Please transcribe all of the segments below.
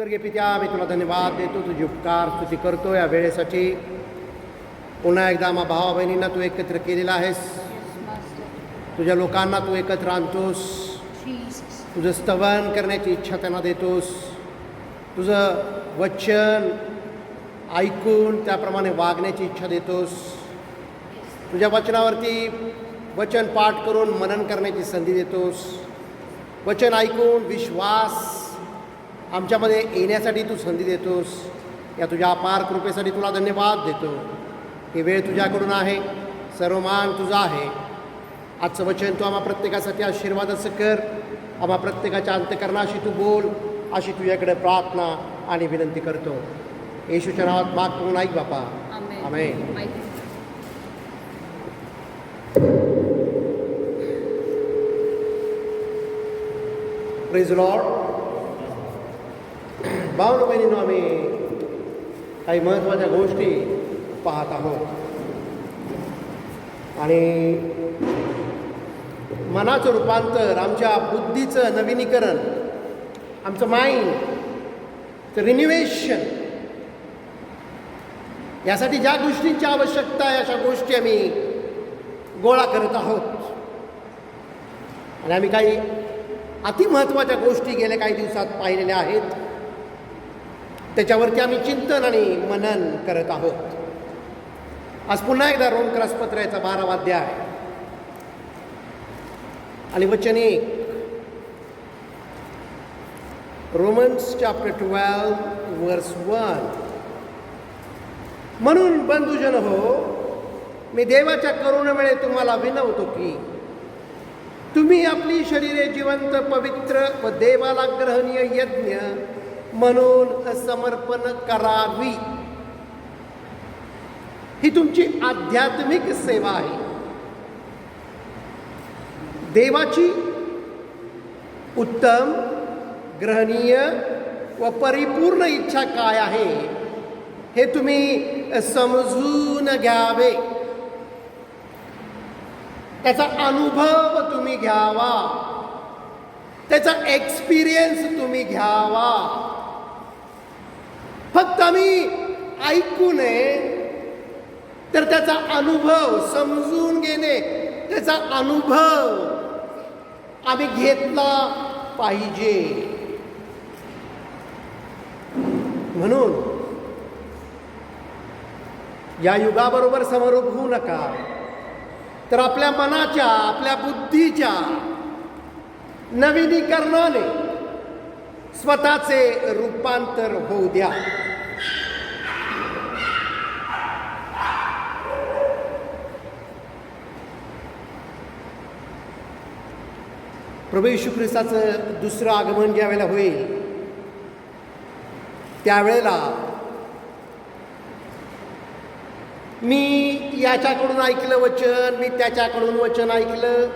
स्वर्गीय पित्या, मी तुला धन्यवाद देतो, तुझी उपकार स्तुती करतो या वेळेसाठी. पुन्हा एकदा आम्हा भावा बहिणींना तू एकत्र केलेला आहेस. तुझ्या लोकांना तू एकत्र आणतोस. तुझं स्तवन करण्याची इच्छा त्यांना देतोस. तुझं वचन ऐकून त्याप्रमाणे वागण्याची इच्छा देतोस. तुझ्या वचनावरती वचन पाठ करून मनन करण्याची संधी देतोस. वचन ऐकून विश्वास आमच्यामध्ये येण्यासाठी तू संधी देतोस. या तुझ्या अपार कृपेसाठी तुला धन्यवाद देतो. ही वेळ तुझ्याकडून आहे, सर्व मान तुझा आहे. आजचं वचन तू आम्हा प्रत्येकासाठी आशीर्वादाचं कर. आम्हा प्रत्येकाच्या अंतकरणाशी तू बोल, अशी तुझ्याकडे प्रार्थना आणि विनंती करतो. येशूच्या नावात मागतो, ऐक बापा. आमेन. Praise Lord. भावना बहिणींनो, आम्ही काही महत्त्वाच्या गोष्टी पाहत आहोत आणि मनाचं रूपांतर, आमच्या बुद्धीचं नवीनीकरण, आमचं माइंडचं रिन्युवेशन, यासाठी ज्या गोष्टींची आवश्यकता आहे अशा गोष्टी आम्ही गोळा करत आहोत. आणि आम्ही काही अतिमहत्त्वाच्या गोष्टी गेल्या काही दिवसात पाहिलेल्या आहेत. त्याच्यावरती आम्ही चिंतन आणि मनन करत आहोत. आज पुन्हा एकदा रोमक्रसपत्राचा 12वा अध्याय आणि वचन 1. रोमन्स चॅप्टर 12 वर्स 1. म्हणून बंधुजन हो, मी देवाच्या करुणेमुळे तुम्हाला विनवतो की तुम्ही आपली शरीरे जिवंत, पवित्र व देवाला ग्रहणीय यज्ञ म्हणून समर्पण करावी. ही तुमची आध्यात्मिक सेवा आहे. देवाची उत्तम, ग्रहणीय व परिपूर्ण इच्छा काय आहे हे तुम्ही समजून घ्यावे. त्याचा अनुभव तुम्ही घ्यावा. त्याचा एक्सपिरियन्स तुम्ही घ्यावा. फक्त आम्ही ऐकू नये, तर त्याचा अनुभव समजून घेणे, त्याचा अनुभव आम्ही घेतला पाहिजे. म्हणून या युगाबरोबर समरूप होऊ नका, तर आपल्या मनाच्या, आपल्या बुद्धीच्या नवीनीकरणाने स्वतःचे रूपांतर होऊ द्या. प्रभू येशू ख्रिस्ताचं दुसरं आगमन ज्या वेळेला होईल, त्यावेळेला मी याच्याकडून ऐकलं वचन, मी त्याच्याकडून वचन ऐकलं,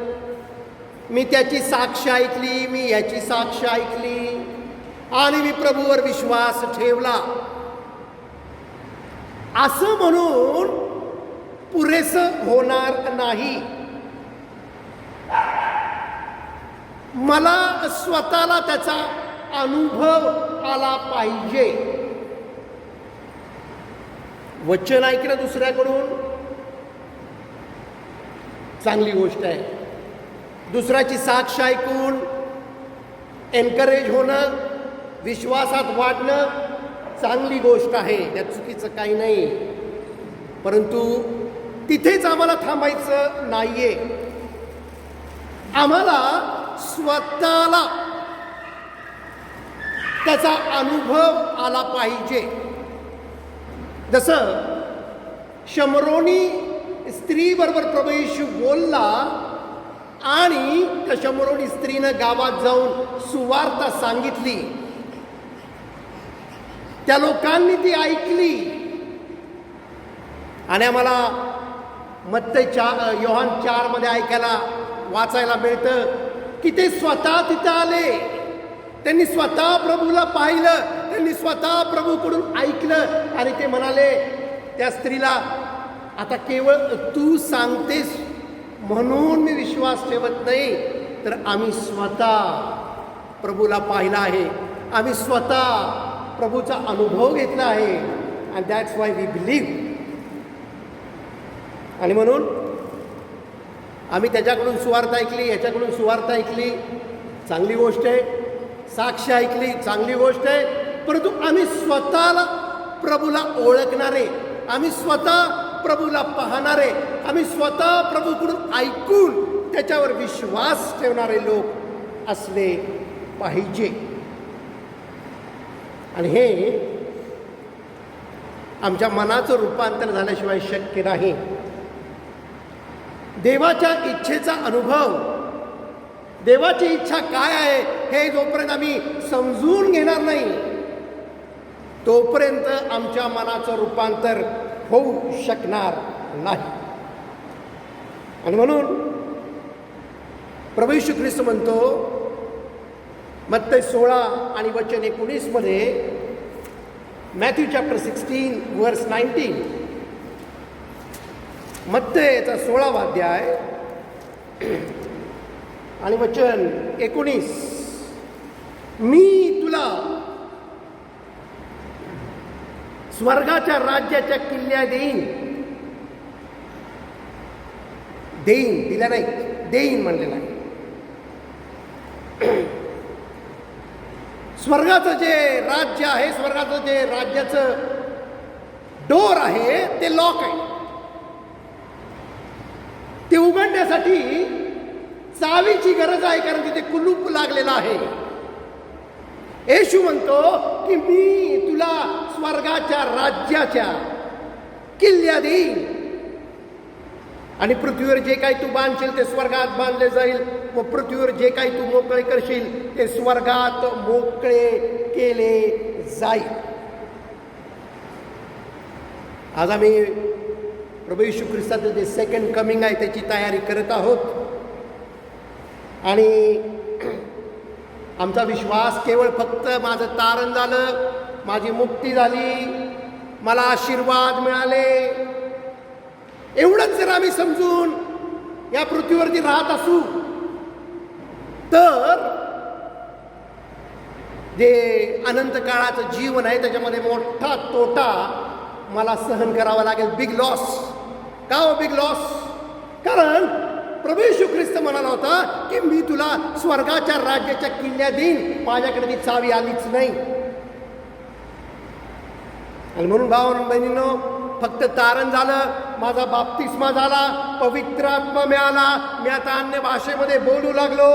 मी त्याची साक्ष ऐकली, मी याची साक्ष ऐकली आणि मी प्रभूवर विश्वास ठेवला, असं म्हणून पुरेसं होणार नाही. मला स्वतःला त्याचा अनुभव आला पाहिजे. वचन ऐकलं दुसऱ्याकडून चांगली गोष्ट आहे. दुसऱ्याची साक्ष ऐकून एनकरेज होणं, विश्वासात वाढणं चांगली गोष्ट आहे, त्यात चुकीचं काही नाही. परंतु तिथेच आम्हाला थांबायचं नाहीये. आम्हाला स्वतःला त्याचा अनुभव आला पाहिजे. जसं शमरोनी स्त्रीबरोबर प्रभू येशू बोलला आणि त्या शमरोनी स्त्रीनं गावात जाऊन सुवार्ता सांगितली. त्या लोकांनी ती ऐकली आणि आम्हाला मत्ती योहान 4 मध्ये ऐकायला वाचायला मिळतं की ते स्वतः तिथं आले. त्यांनी स्वतः प्रभूला पाहिलं, त्यांनी स्वतः प्रभूकडून ऐकलं आणि ते म्हणाले त्या स्त्रीला, आता केवळ तू सांगतेस म्हणून मी विश्वास ठेवत नाही, तर आम्ही स्वतः प्रभूला पाहिलं आहे, आम्ही स्वतः प्रभूचा अनुभव घेतला आहे. And that's why we believe. आणि म्हणून आम्ही त्याच्याकडून सुवार्थ ऐकली, याच्याकडून सुवार्थ ऐकली, चांगली गोष्ट आहे. साक्ष ऐकली, चांगली गोष्ट आहे. परंतु आम्ही स्वतःला प्रभूला ओळखणारे, आम्ही स्वतः प्रभूला पाहणारे, आम्ही स्वतः प्रभूकडून ऐकून त्याच्यावर विश्वास ठेवणारे लोक असले पाहिजे. आणि हे आमच्या मनाचं रूपांतर झाल्याशिवाय शक्य नाही. देवाच्या इच्छेचा अनुभव, देवाची इच्छा काय आहे हे जोपर्यंत आम्ही समजून घेणार नाही तोपर्यंत आमच्या मनाचं रूपांतर होऊ शकणार नाही. आणि म्हणून प्रभू येशू ख्रिस्त म्हणतो मत्ती 16 आणि वचन 19 मध्ये, मॅथ्यू चॅप्टर 16 वर्स 19, मत्तीचा 16वा अध्याय आणि वचन 19, मी तुला स्वर्गाच्या राज्याच्या किल्ल्या देईन. देईन, दिल्या नाही, देईन म्हणलेलं आहे. स्वर्गाचं जे राज्य आहे, स्वर्गाचं जे राज्याचं डोर आहे ते लॉक आहे. ते उघडण्यासाठी चावीची गरज आहे, कारण तिथे कुलूप लागलेला आहे. येशू म्हणतो की मी तुला स्वर्गाच्या राज्याच्या किल्ल्या देईन आणि पृथ्वीवर जे काही तू बांधशील ते स्वर्गात बांधले जाईल, व पृथ्वीवर जे काही तू मोकळे करशील ते स्वर्गात मोकळे केले जाईल. आज आम्ही प्रभू येशू ख्रिस्ताचं जे सेकंड कमिंग आहे त्याची तयारी करत आहोत. आणि आमचा विश्वास केवळ फक्त माझं तारण झालं, माझी मुक्ती झाली, मला आशीर्वाद मिळाले, एवढंच जर आम्ही समजून या पृथ्वीवरती राहत असू तर जे अनंत काळाचं जीवन आहे त्याच्यामध्ये मोठा तोटा मला सहन करावा लागेल. Big loss. का हो बिग लॉस? कारण प्रभू येशू ख्रिस्त म्हणाला होता की मी तुला स्वर्गाच्या राज्याच्या किल्ल्या देईन. माझ्याकडे ती चावी आलीच नाही. आणि म्हणून भाव बहिणींनो, फक्त तारण झालं, माझा बाप्तिस्मा झाला, पवित्र आत्मा मिळाला, मी आता अन्य भाषेमध्ये बोलू लागलो,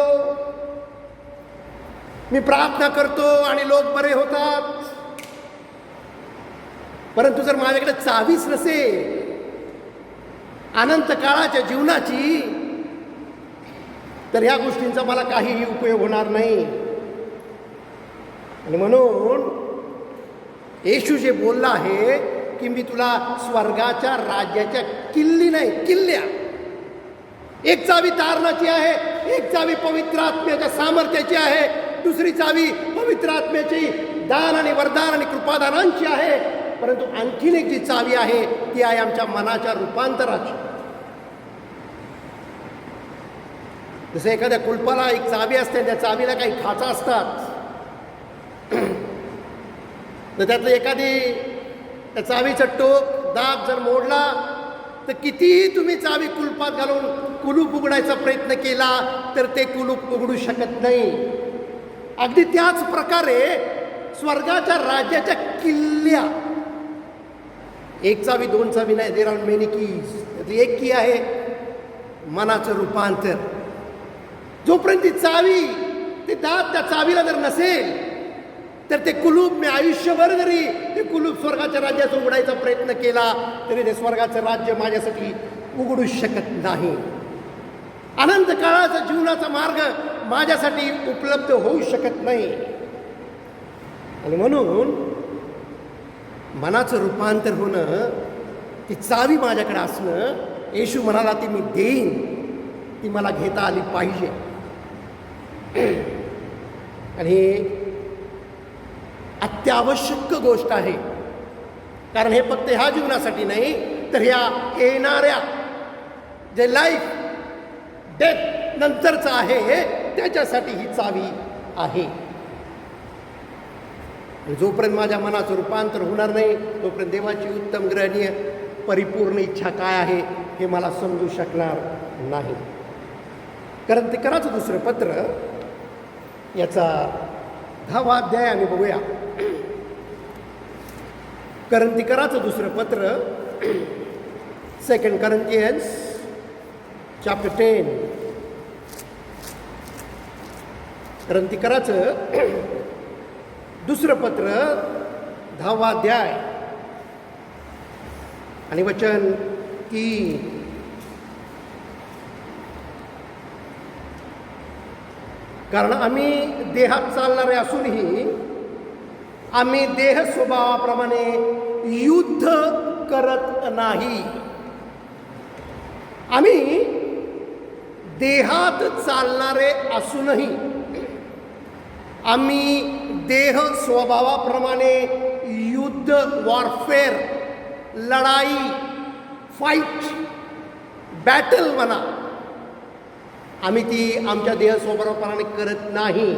मी प्रार्थना करतो आणि लोक बरे होतात, परंतु जर माझ्याकडे चावीच नसेल अनंत काळाच्या जीवनाची, तर ह्या गोष्टींचा मला काहीही उपयोग होणार नाही. आणि म्हणून येशू जे बोलला आहे की मी तुला स्वर्गाच्या राज्याच्या किल्ली नाही, किल्ल्या, एक चावी तारणाची आहे, एक चावी पवित्र आत्म्याच्या सामर्थ्याची आहे, दुसरी चावी पवित्र आत्म्याची दान आणि वरदान आणि कृपादानांची आहे. परंतु आणखीन एक जी चावी आहे ती आहे आमच्या मनाच्या रूपांतराची. जसं एखाद्या कुलपाला एक चावी असते, त्या चावीला काही खाचा असतात, तर त्यातलं एखादी त्या चावीचं टोक दाब जर मोडला तर कितीही तुम्ही चावी कुलपात घालून कुलूप उघडायचा प्रयत्न केला तर ते कुलूप उघडू शकत नाही. अगदी त्याच प्रकारे स्वर्गाच्या राज्याच्या किल्ल्या, एक चावी दोन चावी नाही, देर आर मेनी कीज. त्यातली एक की आहे मनाचं रूपांतर. जोपर्यंत ती चावी, ते दाब त्या चावीला जर नसेल तर ते कुलूप, मी आयुष्यभर जरी ते कुलूप स्वर्गाच्या राज्याचा उघडायचा प्रयत्न केला तरी ते स्वर्गाचं राज्य माझ्यासाठी उघडू शकत नाही. अनंत काळाचा जीवनाचा मार्ग माझ्यासाठी उपलब्ध होऊ शकत नाही. आणि म्हणून मनाचं रूपांतर होणं, ती चावी माझ्याकडे असणं, येशू म्हणाला ती मी देईन, ती मला घेता आली पाहिजे. आणि अत्यावश्यक गोष्ट आहे, कारण हे फक्त ह्या जीवनासाठी नाही तर ह्या येणाऱ्या जे लाईफ डेथ नंतरचं आहे त्याच्यासाठी ही चावी आहे. आणि जोपर्यंत माझ्या मनाचं रूपांतर होणार नाही तोपर्यंत देवाची उत्तम ग्रहणीय परिपूर्ण इच्छा काय आहे हे मला समजू शकणार नाही. करंथीकराचं दुसरं पत्र याचा 10वा अध्याय आम्ही बघूया. करंथीकराचं दुसरं पत्र 2 Corinthians chapter 10. करंथीकराचं दुसरं पत्र 10वा अध्याय आणि वचन 3. कारण आम्ही देहात चालणारे असूनही आम्ही देह स्वभावाप्रमाणे युद्ध करत नाही. आम्ही देहात चालणारे असूनही आम्ही देह स्वभावाप्रमाणे युद्ध वॉरफेअर लढाई फाईट बॅटल म्हणा आम्ही ती आमच्या देह स्वभावाप्रमाणे करत नाही.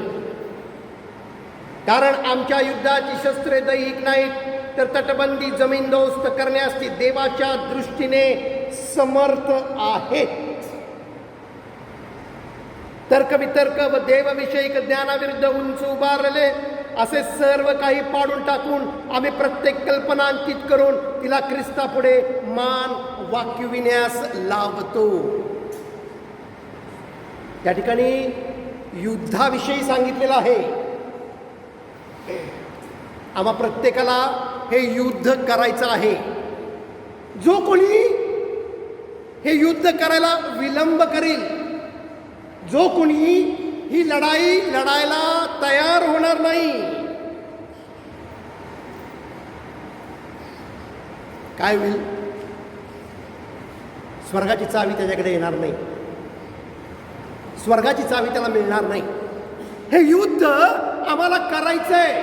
कारण आमच्या युद्धाची शस्त्रे दैहिक नाहीत तर तटबंदी जमीनदोस्त करण्यास ती देवाच्या दृष्टीने समर्थ आहेत. तर्कवितर्क व देवविषयक ज्ञानाविरुद्ध उंच उभारलेले असे सर्व काही पाडून टाकून आम्ही प्रत्येक कल्पना अंकित करून तिला ख्रिस्तापुढे मान वाकविण्यास लावतो. त्या ठिकाणी युद्धाविषयी सांगितलेलं आहे. आम्हा प्रत्येकाला हे युद्ध करायचं आहे. जो कोणी हे युद्ध करायला विलंब करील, जो कोणी ही लढाई लढायला तयार होणार नाही, काय होईल? स्वर्गाची चावी त्याच्याकडे येणार नाही, स्वर्गाची चावी त्याला मिळणार नाही. हे युद्ध आम्हाला करायचंय.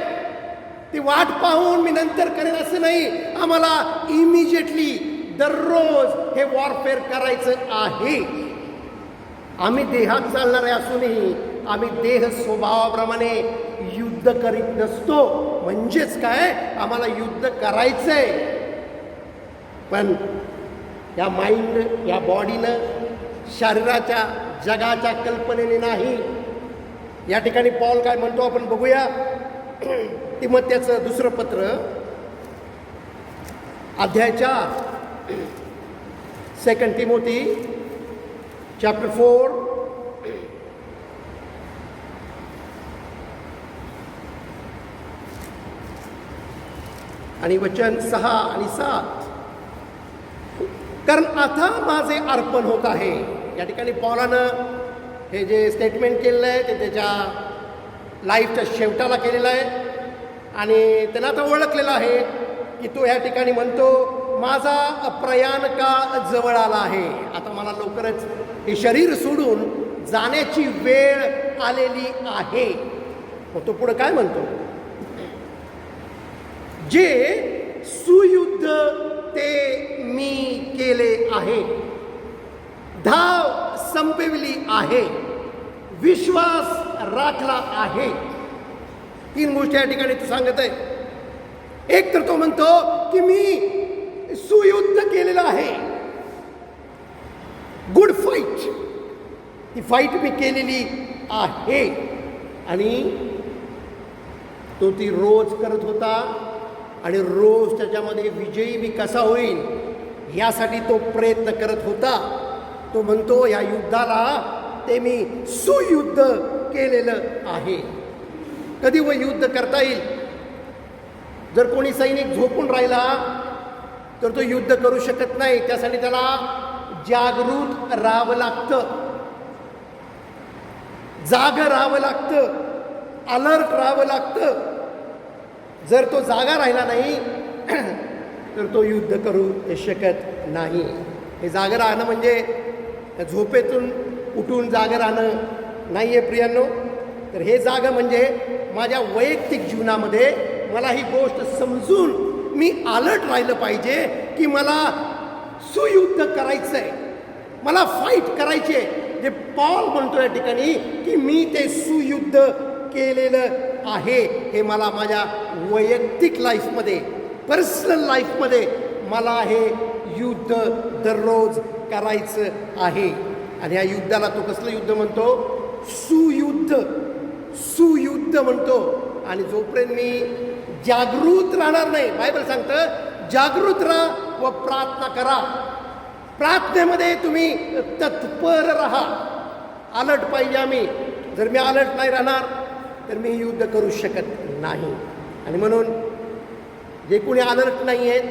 ती वाट पाहून मी नंतर करेन असं नाही. आम्हाला इमिजिएटली दररोज हे वॉरफेअर करायचं आहे. आम्ही देहात चालणारे असूनही आम्ही देह स्वभावाप्रमाणे युद्ध करीत नसतो. म्हणजेच काय, आम्हाला युद्ध करायचंय. पण या माइंड या बॉडीनं शरीराच्या जगाच्या कल्पनेने नाही. या ठिकाणी पॉल काय म्हणतो आपण बघूया. तिमोथेचं दुसरं पत्र अध्याय 4 2 Timothy chapter 4 आणि वचन 6 आणि 7. कारण आता माझे अर्पण होत आहे. या ठिकाणी पौलानं हे जे स्टेटमेंट केलेलं आहे ते त्याच्या लाईफच्या शेवटाला केलेलं आहे आणि त्यांना आता ओळखलेलं आहे की तो ह्या ठिकाणी म्हणतो माझा प्रयाण का जवळ आला आहे. आता मला लवकरच हे शरीर सोडून जाण्याची वेळ आलेली आहे. मग तो पुढे काय म्हणतो, जे सुयुद्ध ते मी केले आहे, धाव संपविली आहे, विश्वास राखला आहे. 3 गोष्टी या ठिकाणी तो सांगत आहे. एक तर तो म्हणतो की मी सुयुद्ध केलेलं आहे, गुड फाईट, ती फाईट मी केलेली आहे आणि तो ती रोज करत होता आणि रोज त्याच्यामध्ये विजयी मी कसा होईल यासाठी तो प्रयत्न करत होता. तो म्हणतो या युद्धाला ते मी सुयुद्ध केलेलं आहे. कधी व युद्ध करता येईल? जर कोणी सैनिक झोपून राहिला तर तो युद्ध करू शकत नाही. त्यासाठी त्याला जागृत राहावं लागतं, जागं राहावं लागतं, अलर्ट राहावं लागतं. जर तो जागा राहिला नाही तर तो युद्ध करू शकत नाही. हे जागं राहणं म्हणजे झोपेतून उठून जागं राहणं नाही आहे प्रियांनो. तर हे जागं म्हणजे माझ्या वैयक्तिक जीवनामध्ये मला ही गोष्ट समजून मी अलर्ट राहिलं पाहिजे की मला सुयुद्ध करायचं आहे, मला फाईट करायची आहे. जे पॉल म्हणतो या ठिकाणी की मी ते सुयुद्ध केलेलं आहे, हे मला माझ्या वैयक्तिक लाईफमध्ये, पर्सनल लाईफमध्ये मला हे युद्ध दररोज करायचं आहे. आणि ह्या युद्धाला तो कसलं युद्ध म्हणतो? सुयुद्ध. सुयुद्ध म्हणतो. आणि जोपर्यंत मी जागृत राहणार नाही, बायबल सांगतं जागृत राहा व प्रार्थना करा. प्रार्थनेमध्ये तुम्ही तत्पर राहा. अलर्ट पाहिजे आम्ही. जर मी अलर्ट नाही राहणार तर मी युद्ध करू शकत नाही. आणि म्हणून जे कोणी अलर्ट नाही आहेत,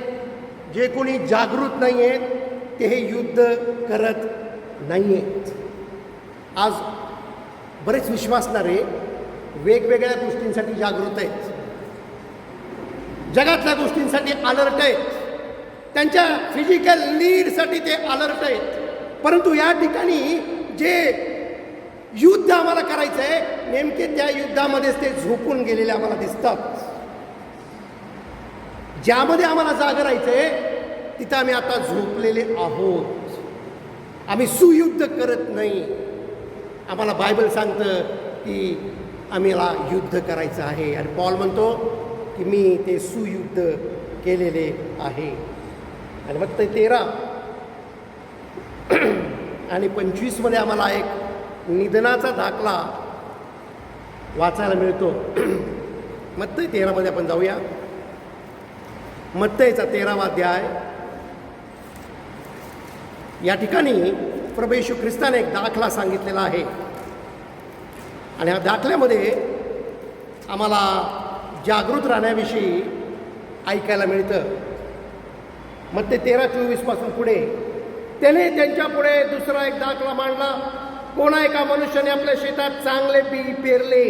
जे कोणी जागृत नाही आहेत, ते हे युद्ध करत नाही आहेत. आज बरेच विश्वासणारे वेगवेगळ्या गोष्टींसाठी जागृत आहेत, जगातल्या गोष्टींसाठी अलर्ट आहेत, त्यांच्या फिजिकल नीडसाठी ते अलर्ट आहेत. परंतु या ठिकाणी जे युद्ध आम्हाला करायचं आहे, नेमके त्या युद्धामध्येच ते झोपून गेलेले आम्हाला दिसतात. ज्यामध्ये आम्हाला जागं राहायचं आहे तिथं आम्ही आता झोपलेले आहोत. आम्ही सुयुद्ध करत नाही. आम्हाला बायबल सांगतं की आम्हाला युद्ध करायचं आहे. आणि पॉल म्हणतो की मी ते सुयुद्ध केलेले आहे. आणि मग ते 13 आणि 25 आम्हाला एक निधनाचा दाखला वाचायला मिळतो. मत्तई 13 आपण जाऊया. मत्तईचा 13वा अध्याय. या ठिकाणी प्रभू येशू ख्रिस्ताने एक दाखला सांगितलेला आहे. आणि ह्या दाखल्यामध्ये आम्हाला जागृत राहण्याविषयी ऐकायला मिळतं. मग ते 13:24 पुढे, त्याने त्यांच्या पुढे दुसरा एक दाखला मांडला. कोणा एका मनुष्याने आपल्या शेतात चांगले बी पेरले,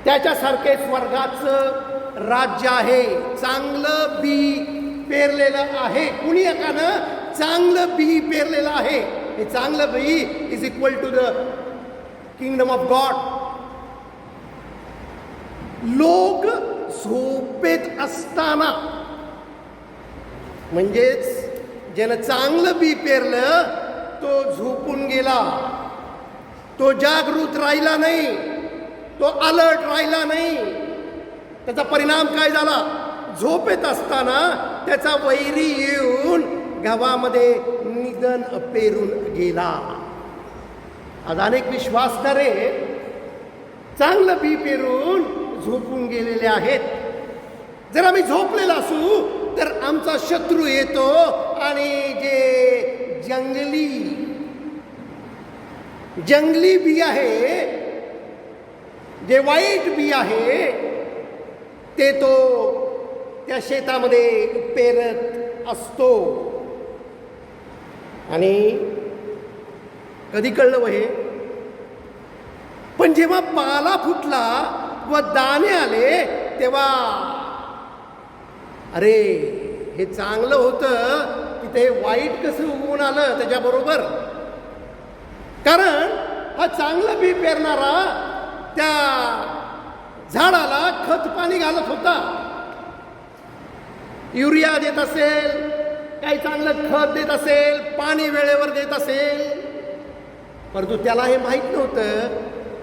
त्याच्यासारखे स्वर्गाचं राज्य आहे. चांगलं बी पेरलेलं आहे. कुणी एकानं चांगलं बी पेरलेलं आहे. हे चांगलं B is equal to the kingdom of God. लोक झोपेत असताना, म्हणजेच ज्यानं चांगलं बी पेरलं तो झोपून गेला, तो जागृत राहिला नाही, तो अलर्ट राहिला नाही. त्याचा परिणाम काय झाला? झोपेत असताना त्याचा वैरी येऊन गावामध्ये निधन पेरून गेला. आज अनेक विश्वासणारे चांगलं बी पेरून झोपून गेलेले आहेत. जर आम्ही झोपलेला असू तर आमचा शत्रू येतो आणि जे जंगली बी आहे, जे वाईट बी आहे, ते तो त्या शेतामध्ये पेरत असतो. आणि कधी कळलं हे? पण जेव्हा पाला फुटला व दाणे आले तेव्हा अरे हे चांगलं होतं की ते वाईट कसं उगवून आलं त्याच्याबरोबर. कारण हा चांगलं बी पेरणारा त्या झाडाला खत पाणी घालत होता, युरिया देत असेल, काही चांगलं खत देत असेल, पाणी वेळेवर देत असेल. परंतु त्याला हे माहीत नव्हतं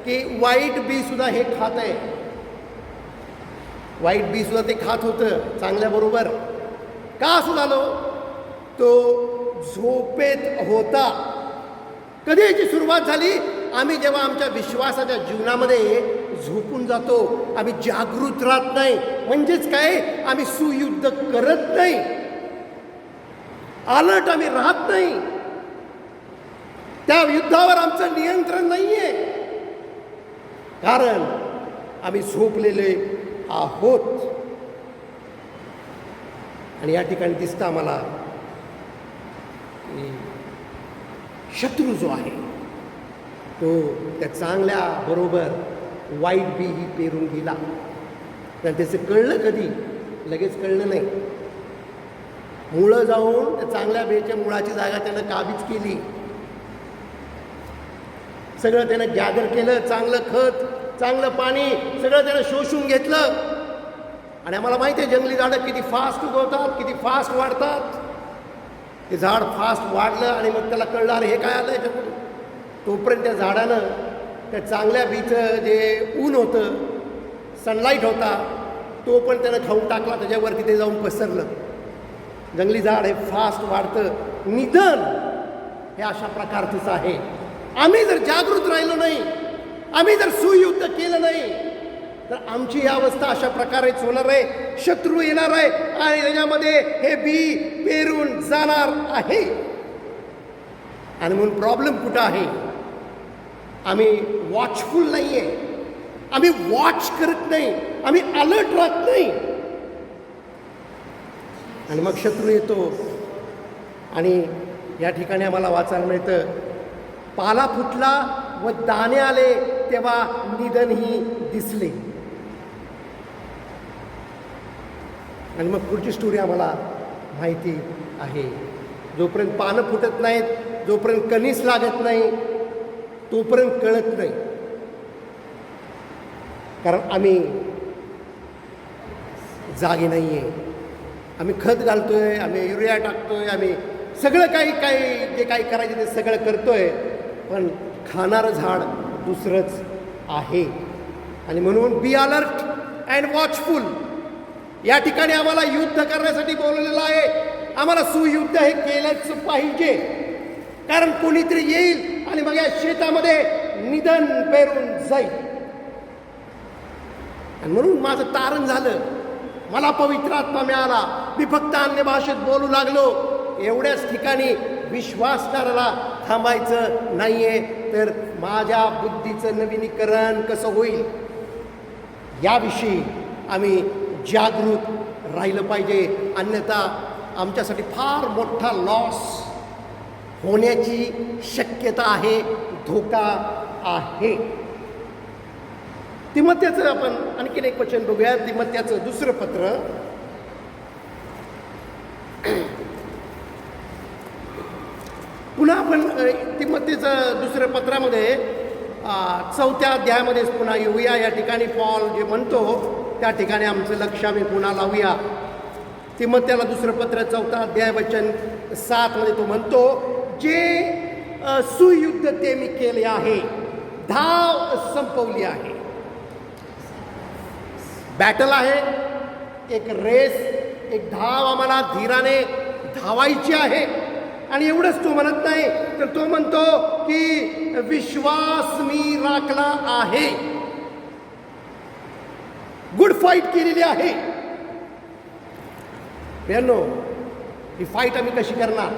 की वाईट बी सुद्धा हे खात आहे. वाईट बी सुद्धा ते खात होतं चांगल्याबरोबर. का असं झालं? तो झोपेत होता. कधी याची सुरुवात झाली? आम्ही जेव्हा आमच्या विश्वासाच्या जीवनामध्ये झोपून जातो, आम्ही जागृत राहत नाही. म्हणजेच काय? आम्ही सुयुद्ध करत नाही, अलर्ट आम्ही राहत नाही. त्या युद्धावर आमचं नियंत्रण नाहीये, कारण आम्ही झोपलेले आहोत. आणि या ठिकाणी दिसतं आम्हाला शत्रू जो आहे तो त्या चांगल्या बरोबर वाईट बी ही पेरून गेला. तर त्याचं कळलं कधी? लगेच कळलं नाही. मुळं जाऊन त्या चांगल्या बेच्या मुळाची जागा त्यानं काबीज केली. सगळं त्यानं गॅदर केलं, चांगलं खत, चांगलं पाणी सगळं त्यानं शोषून घेतलं. आणि आम्हाला माहिती आहे जंगली झाडं किती फास्ट उगवतात, किती फास्ट वाढतात. ते झाड फास्ट वाढलं आणि मग त्याला कळलं अरे हे काय आलं याच्याकडून. तोपर्यंत त्या झाडानं त्या चांगल्या बीचं जे ऊन होतं सनलाईट होता तो पण त्यानं खाऊन टाकला, त्याच्यावरती ते जाऊन पसरलं. जंगली झाड हे फास्ट वाढतं. निधन हे अशा प्रकारचंच आहे. आम्ही जर जागृत राहिलो नाही, आम्ही जर सुयुद्ध केलं नाही, तर आमची ही अवस्था अशा प्रकारेच होणार आहे. शत्रू येणार आहे आणि त्याच्यामध्ये हे बी पेरून जाणार आहे. आणि म्हणून प्रॉब्लेम कुठं आहे? आम्ही वॉचफुल नाही आहे, आम्ही वॉच करत नाही, आम्ही अलर्ट राहत नाही. आणि मग शत्रू येतो. आणि या ठिकाणी आम्हाला वाचायला मिळतं, पाला फुटला व दाणे आले तेव्हा निधनही दिसले. आणि मग पुढची स्टोरी आम्हाला माहिती आहे. जोपर्यंत पानं फुटत नाहीत, जोपर्यंत कणीस लागत नाही, तोपर्यंत कळत नाही. कारण आम्ही जागे नाही आहे. आम्ही खत घालतोय, आम्ही युरिया टाकतोय, आम्ही सगळं काही जे काही करायचं ते सगळं करतोय, पण खाणारं झाड दुसरंच आहे. आणि म्हणून बी अलर्ट अँड वॉचफुल. या ठिकाणी आम्हाला युद्ध करण्यासाठी बोलवलेलं आहे. आम्हाला सुयुद्ध हे केलंच पाहिजे. कारण कोणीतरी येईल आणि मग या शेतामध्ये निधन पेरून जाईल. आणि म्हणून माझं तारण झालं, मला पवित्र आत्मा मिळाला, मी फक्त अन्य भाषेत बोलू लागलो. एवढ्याच ठिकाणी विश्वासणाऱ्याला थांबायचं नाहीये, तर माझ्या बुद्धीचं नवीनीकरण कसं होईल याविषयी आम्ही जागृत राहिलं पाहिजे. अन्यथा आमच्यासाठी फार मोठा लॉस होण्याची शक्यता आहे, धोका आहे. तिमोथेचं आपण आणखीन एक वचन बघूया. तिमोथेचं दुसरं पत्र, पुन्हा आपण तिमोथेचं दुसऱ्या पत्रामध्ये 4थ्या अध्यायामध्ये पुन्हा येऊया. या ठिकाणी पॉल जे म्हणतो त्या ठिकाणी आमचं लक्ष आम्ही पुन्हा लावूया. तिमोथेला दुसरं पत्र 4था अध्याय वचन 7 मध्ये तो म्हणतो, जे सुयुद्ध ते मी केले आहे, धाव संपवली आहे. बॅटल आहे, एक रेस, एक धाव आम्हाला धीराने धावायची आहे. आणि एवढंच तो म्हणत नाही, तर तो म्हणतो की विश्वास मी राखला आहे, गुड फाईट केलेली आहे. मित्रांनो, ही फाईट आम्ही कशी करणार?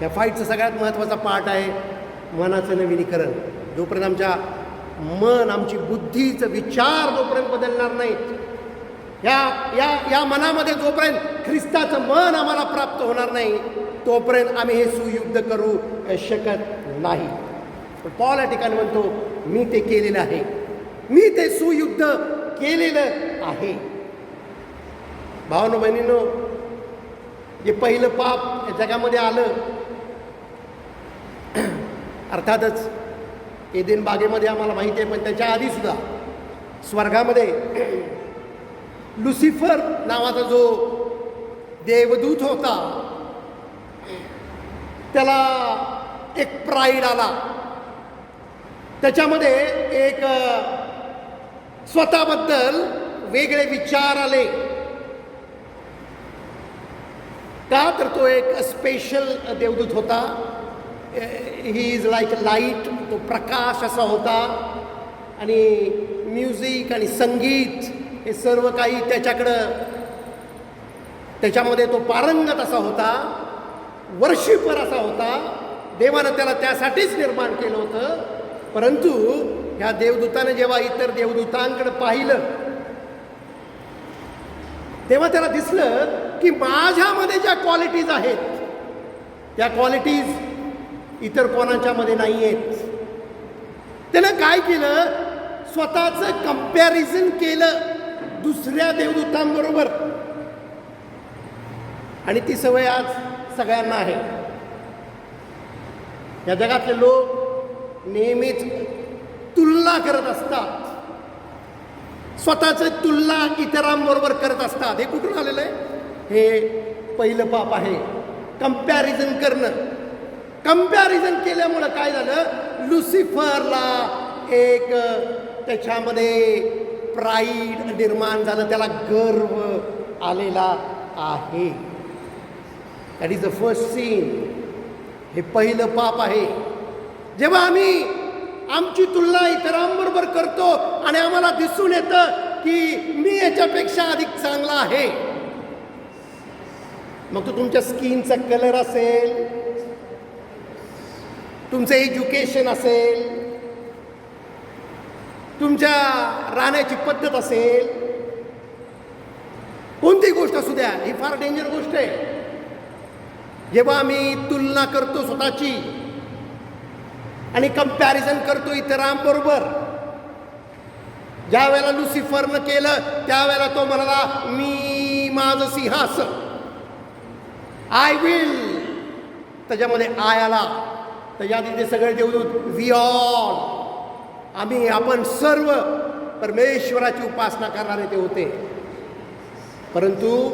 या फाईटचा सगळ्यात महत्त्वाचा पार्ट आहे मनाचं नवीनीकरण. जोपर्यंत आमच्या मन, आमची बुद्धीचं विचार जोपर्यंत बदलणार नाहीत, या मनामध्ये जोपर्यंत ख्रिस्ताचं मन आम्हाला प्राप्त होणार नाही, तोपर्यंत आम्ही हे सुयुद्ध करू शकत नाही. पण पॉल या ठिकाणी म्हणतो, मी ते केलेलं आहे, मी ते सुयुद्ध केलेलं आहे. भावांनो बहिणींनो, जे पहिलं पाप या जगामध्ये आलं, अर्थातच एदेन बागेमध्ये आम्हाला माहिती आहे, पण त्याच्या आधी सुद्धा स्वर्गामध्ये लुसिफर नावाचा जो देवदूत होता, त्याला एक प्राईड आला. त्याच्यामध्ये एक स्वतःबद्दल वेगळे विचार आले. का तर तो एक स्पेशल देवदूत होता. ही इज लाईक लाईट, तो प्रकाश असा होता. आणि म्युझिक आणि संगीत हे सर्व काही त्याच्यामध्ये तो पारंगत असा होता, वर्शिपर असा होता. देवानं त्याला त्यासाठीच निर्माण केलं होतं. परंतु ह्या देवदूताने जेव्हा इतर देवदूतांकडे पाहिलं, तेव्हा त्याला दिसलं की माझ्यामध्ये ज्या क्वालिटीज आहेत, त्या क्वालिटीज इतर कोणाच्यामध्ये नाही आहेत. त्यानं काय केलं? स्वतःचं कंपॅरिझन केलं दुसऱ्या देवदूतांबरोबर. आणि ती सवय आज सगळ्यांना आहे. या जगातले लोक नेहमीच तुलना करत असतात, स्वतःचं तुलना इतरांबरोबर करत असतात. हे कुठून आलेलं आहे? हे पहिलं पाप आहे, कंपॅरिझन करणं. कंपॅरिझन केल्यामुळं काय झालं? लुसिफरला एक त्याच्यामध्ये प्राईड निर्माण झालं, त्याला गर्व आलेला आहे. That is the first scene. हे पहिलं पाप आहे. जेव्हा आम्ही आमची तुलना इतरांबरोबर करतो आणि आम्हाला दिसून येतं की मी याच्यापेक्षा अधिक चांगला आहे, मग तो तुमच्या स्किनचा कलर असेल, तुमचं एज्युकेशन असेल, तुमच्या राहण्याची पद्धत असेल, कोणती गोष्ट असू द्या, ही फार डेंजर गोष्ट आहे. जेव्हा आम्ही तुलना करतो स्वतःची आणि कंपॅरिझन करतो इतरांबरोबर. ज्या वेळेला लुसिफरनं केलं त्यावेळेला तो म्हणाला, मी माझं सिंहासन, आय विल, त्याच्यामध्ये आय आला. त्याच्या आधी ते सगळे देवदूत, वी ऑल, आपण सर्व परमेश्वराची उपासना करणारे ते होते. परंतु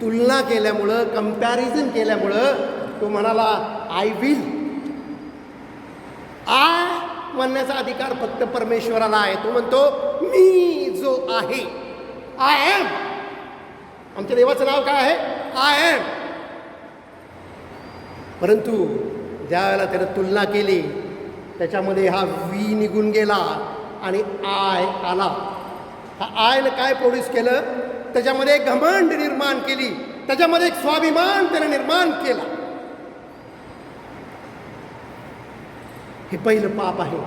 तुलना केल्यामुळं, कंपॅरिझन केल्यामुळं तो म्हणाला, आय विल. आय म्हणण्याचा अधिकार फक्त परमेश्वराला आहे. तो म्हणतो, मी जो आहे, आय एम. आमच्या देवाचं नाव काय आहे? I am. परंतु ज्या वेळेला त्यानं तुलना केली त्याच्यामध्ये हा वी निघून गेला आणि आय आला. हा आयनं काय प्रोड्यूस केलं? त्याच्यामध्ये एक घमंड निर्माण केली, त्याच्यामध्ये एक स्वाभिमान त्याने निर्माण केला. हे पहिलं पाप आहे.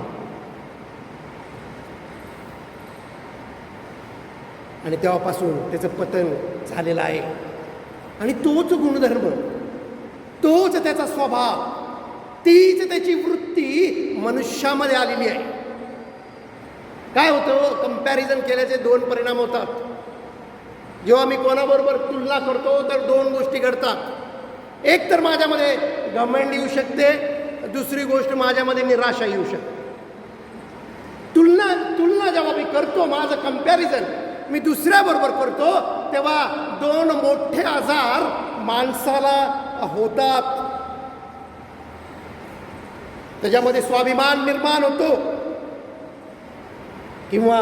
आणि तेव्हापासून त्याचं पतन झालेलं आहे. आणि तोच गुणधर्म, तोच त्याचा स्वभाव, तीच त्याची वृत्ती मनुष्यामध्ये आलेली आहे. काय होतं? कंपॅरिझन केल्याचे दोन परिणाम होतात. जेव्हा मी कोणाबरोबर तुलना करतो तर दोन गोष्टी घडतात. एक तर माझ्यामध्ये घमंड येऊ शकते, दुसरी गोष्ट माझ्यामध्ये निराशा येऊ शकते. तुलना जेव्हा मी करतो, माझं कंपॅरिझन मी दुसऱ्याबरोबर करतो, तेव्हा दोन मोठे आजार माणसाला होतात. त्याच्यामध्ये स्वाभिमान निर्माण होतो किंवा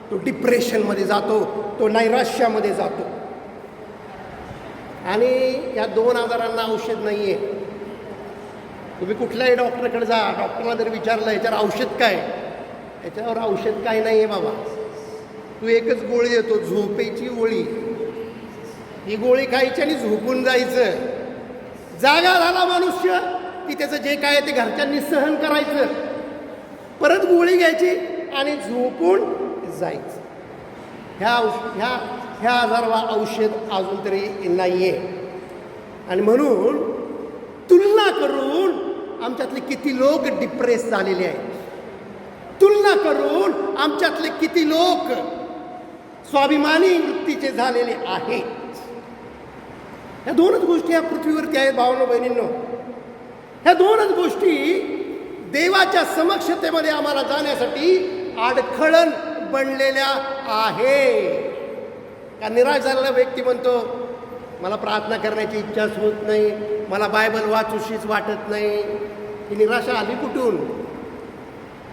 तो डिप्रेशनमध्ये जातो, तो नैराश्यामध्ये जातो. आणि या दोन आजारांना औषध नाही आहे. तुम्ही कुठल्याही डॉक्टरकडे जा, डॉक्टरला जर विचारलं याच्यावर औषध काय, याच्यावर औषध काय नाही आहे बाबा. तू एकच गोळी देतो, झोपेची गोळी. ही गोळी खायची आणि झोपून जायचं. जागा झाला मनुष्य की त्याचं जे काय ते घरच्यांनी सहन करायचं, परत गोळी घ्यायची आणि झोपून जायचं. ह्या आजाराला औषध अजून तरी नाही आहे. आणि म्हणून तुलना करून आमच्यातले किती लोक डिप्रेस झालेले आहेत. तुलना करून आमच्यातले किती लोक स्वाभिमानी वृत्तीचे झालेले आहेत. ह्या दोनच गोष्टी या पृथ्वीवरती आहेत भावांनो बहिणींनो. ह्या दोनच गोष्टी देवाच्या समक्षतेमध्ये आम्हाला जाण्यासाठी अडखळण बनलेल्या आहे. का निराश झालेला व्यक्ती म्हणतो, मला प्रार्थना करण्याची इच्छाच होत नाही, मला बायबल वाचूशीच वाटत नाही. ही निराशा आली कुठून?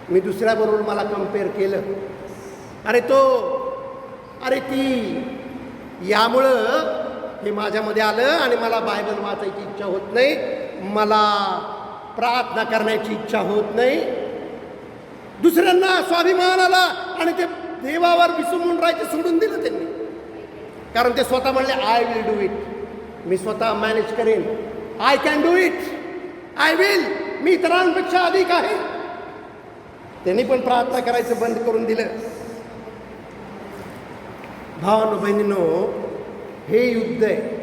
मी दुसऱ्याबरोबर मला कम्पेअर केलं. अरे ती यामुळं हे माझ्यामध्ये आलं आणि मला बायबल वाचायची इच्छा होत नाही, मला प्रार्थना करण्याची इच्छा होत नाही. दुसऱ्यांना स्वाभिमान आला आणि ते देवावर विसरून राहायचं सोडून दिलं त्यांनी. कारण ते स्वतः म्हणले, आय विल डू इट, मी स्वतः मॅनेज करेन, I can do it, I will, मी इतरांपेक्षा अधिक आहे. त्यांनी पण प्रार्थना करायचं बंद करून दिलं. भावांनो बहिणींनो, हे युद्ध आहे.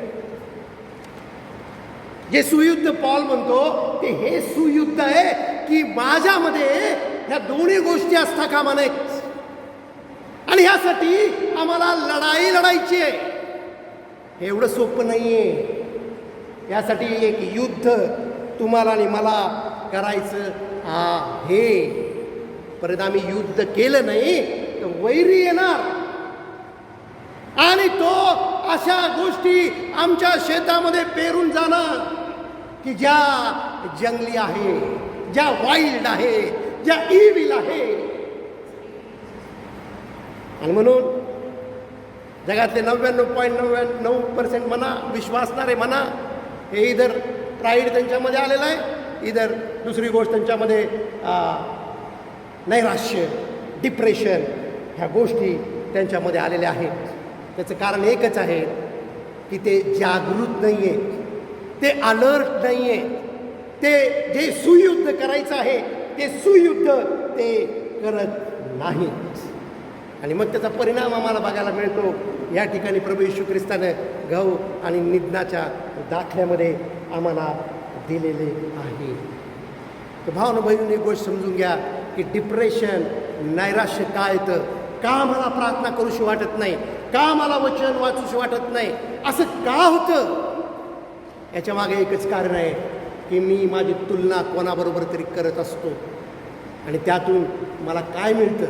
जे सुयुद्ध पॉल म्हणतो ते हे सुयुद्ध आहे की माझ्यामध्ये ह्या दोन्ही गोष्टी असता कामा नयेत. आणि ह्यासाठी आम्हाला लढाई लढायची आहे. हे एवढं सोपं नाही आहे. यासाठी एक युद्ध तुम्हाला आणि मला करायचं आहे. परत आम्ही युद्ध केलं नाही तर वैरी येणार आणि तो अशा गोष्टी आमच्या शेतामध्ये पेरून जाणार की ज्या जंगली आहे, ज्या वाईल्ड आहे, ज्या इव्हिल आहे. आणि म्हणून जगातले 99.99% म्हणा, विश्वासणारे म्हणा, हे इधर प्राईड त्यांच्यामध्ये आलेलं आहे, इधर दुसरी गोष्ट त्यांच्यामध्ये नैराश्य, डिप्रेशन, ह्या गोष्टी त्यांच्यामध्ये आलेल्या आहेत. त्याचं कारण एकच आहे की ते जागृत नाही आहेत, ते अलर्ट नाही आहेत, ते जे सुयुद्ध करायचं आहे ते सुयुद्ध ते करत नाहीत. आणि मग त्याचा परिणाम आम्हाला बघायला मिळतो. या ठिकाणी प्रभू येशू ख्रिस्तानं गहू आणि निधनाच्या दाखल्यामध्ये आम्हाला दिलेले आहे. तर भावना बहिणीने एक गोष्ट समजून घ्या की डिप्रेशन, नैराश्य काय येतं, का मला प्रार्थना करूशी वाटत नाही, का मला वचन वाचूशी वाटत नाही, असं का होतं, याच्या मागे एकच कारण आहे की मी माझी तुलना कोणाबरोबर तरी करत असतो आणि त्यातून मला काय मिळतं,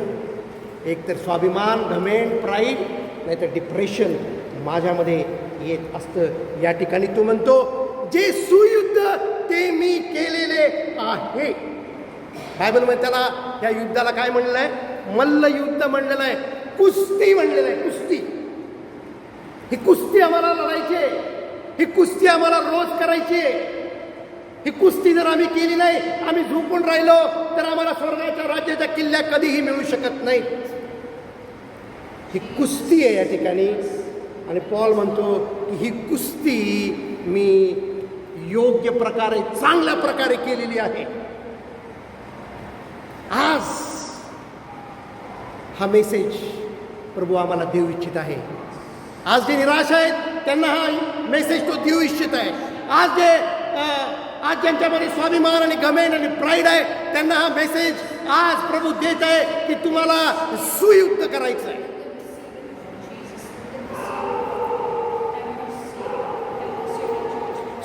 एक तर स्वाभिमान, घमेंड, प्राईड, नाहीतर डिप्रेशन माझ्यामध्ये येत असतं. या ठिकाणी तो म्हणतो जे सुयुद्ध ते मी केलेले आहे. बायबलमध्ये त्याला या युद्धाला काय म्हणलेलं आहे? मल्लयुद्ध म्हणलेलं आहे, कुस्ती म्हणलेलं आहे. कुस्ती, ही कुस्ती आम्हाला लढायची आहे, ही कुस्ती आम्हाला रोज करायची आहे. ही कुस्ती जर आम्ही केली नाही, आम्ही झोपून राहिलो, तर आम्हाला स्वर्गाच्या राज्याच्या किल्ल्या कधीही मिळू शकत नाही. ही कुस्ती आहे या ठिकाणी. आणि पॉल म्हणतो की ही कुस्ती मी योग्य प्रकारे, चांगल्या प्रकारे केलेली आहे. आज हा मेसेज प्रभू आम्हाला देऊ इच्छित आहे. आज जे निराश आहेत त्यांना हा मेसेज तो देऊ इच्छित आहे. आज ज्यांच्यामध्ये स्वाभिमान आणि घमेंड आणि प्राईड आहे त्यांना हा मेसेज आज प्रभू देत आहे की तुम्हाला सुयुद्ध करायचं आहे.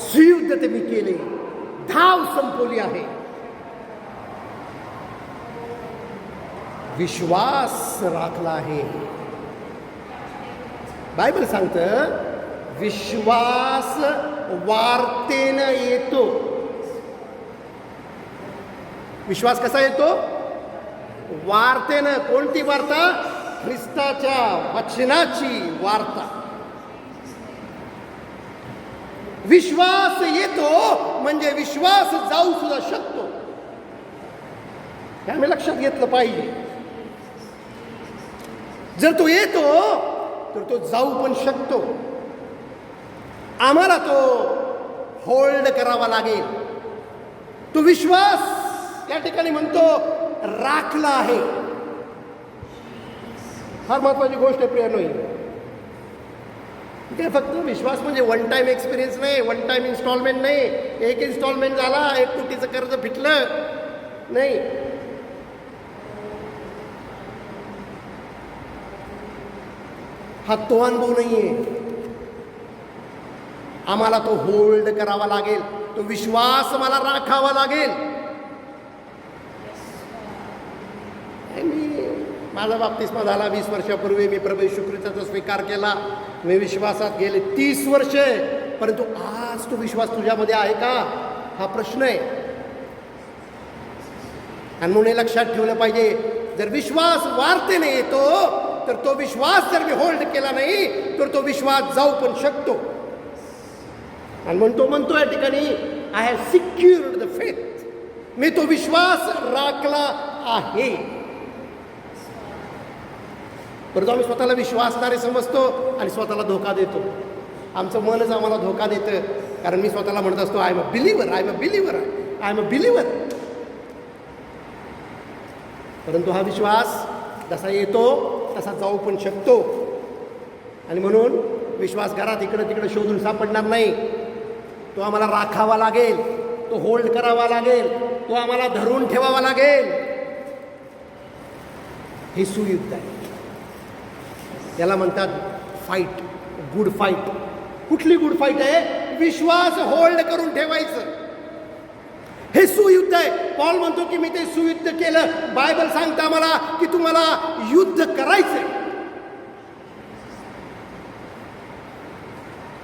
सुयुद्ध ते मी केले, धाव संपवली आहे. विश्वास राखला आहे. बायबल सांगतं विश्वास वार्तेनं येतो. विश्वास कसा येतो? वार्तेनं. कोणती वार्ता? ख्रिस्ताच्या वचनाची वार्ता. विश्वास येतो म्हणजे विश्वास जाऊ सुद्धा शकतो. हे आम्ही लक्षात घेतलं पाहिजे. जर तो येतो तर तो जाऊ पण शकतो. आम्हाला तो होल्ड करावा लागेल. तो विश्वास या ठिकाणी म्हणतो राखला आहे. फार महत्वाची गोष्ट आहे प्रिय. ते फक्त विश्वास म्हणजे वन टाइम एक्सपिरियन्स नाही, वन टाइम इन्स्टॉलमेंट नाही, एक इन्स्टॉलमेंट झाला, 1 कोटीचं कर्ज फिटलं नाही. हा तो अनुभव नाहीये. आम्हाला तो होल्ड करावा लागेल. तो विश्वास मला राखावा लागेल. माझा बाप्तिस्मा झाला 20 वर्षापूर्वी. मी प्रभू येशू ख्रिस्ताचा स्वीकार केला. मी विश्वासात गेले 30 वर्षे. परंतु आज तो विश्वास तुझ्यामध्ये आहे का, हा प्रश्न आहे. आणि म्हणून हे लक्षात ठेवलं पाहिजे, जर विश्वास वार्तेने येतो तर तो विश्वास जर मी होल्ड केला नाही तर तो विश्वास जाऊ पण शकतो. आणि म्हणतो या ठिकाणी आय हॅव सिक्युर्ड द फेथ. मी तो विश्वास राखला आहे. परंतु आम्ही स्वतःला विश्वासणारे समजतो आणि स्वतःला धोका देतो. आमचं मनच आम्हाला धोका देतं. कारण मी स्वतःला म्हणत असतो I am a believer, I am a believer, I am a believer. परंतु हा विश्वास जसा येतो तसा जाऊ पण शकतो. आणि म्हणून विश्वास घरात इकडं तिकडं शोधून सापडणार नाही. तो आम्हाला राखावा लागेल, तो होल्ड करावा लागेल, तो आम्हाला धरून ठेवावा लागेल. हे सुयुद्ध आहे. याला म्हणतात फाईट, गुड फाईट. कुठली गुड फाईट आहे? विश्वास होल्ड करून ठेवायचं. हे सुयुद्ध आहे. पॉल म्हणतो की मी ते सुयुद्ध केलं. बायबल सांगता मला की तुम्हाला युद्ध करायचंय.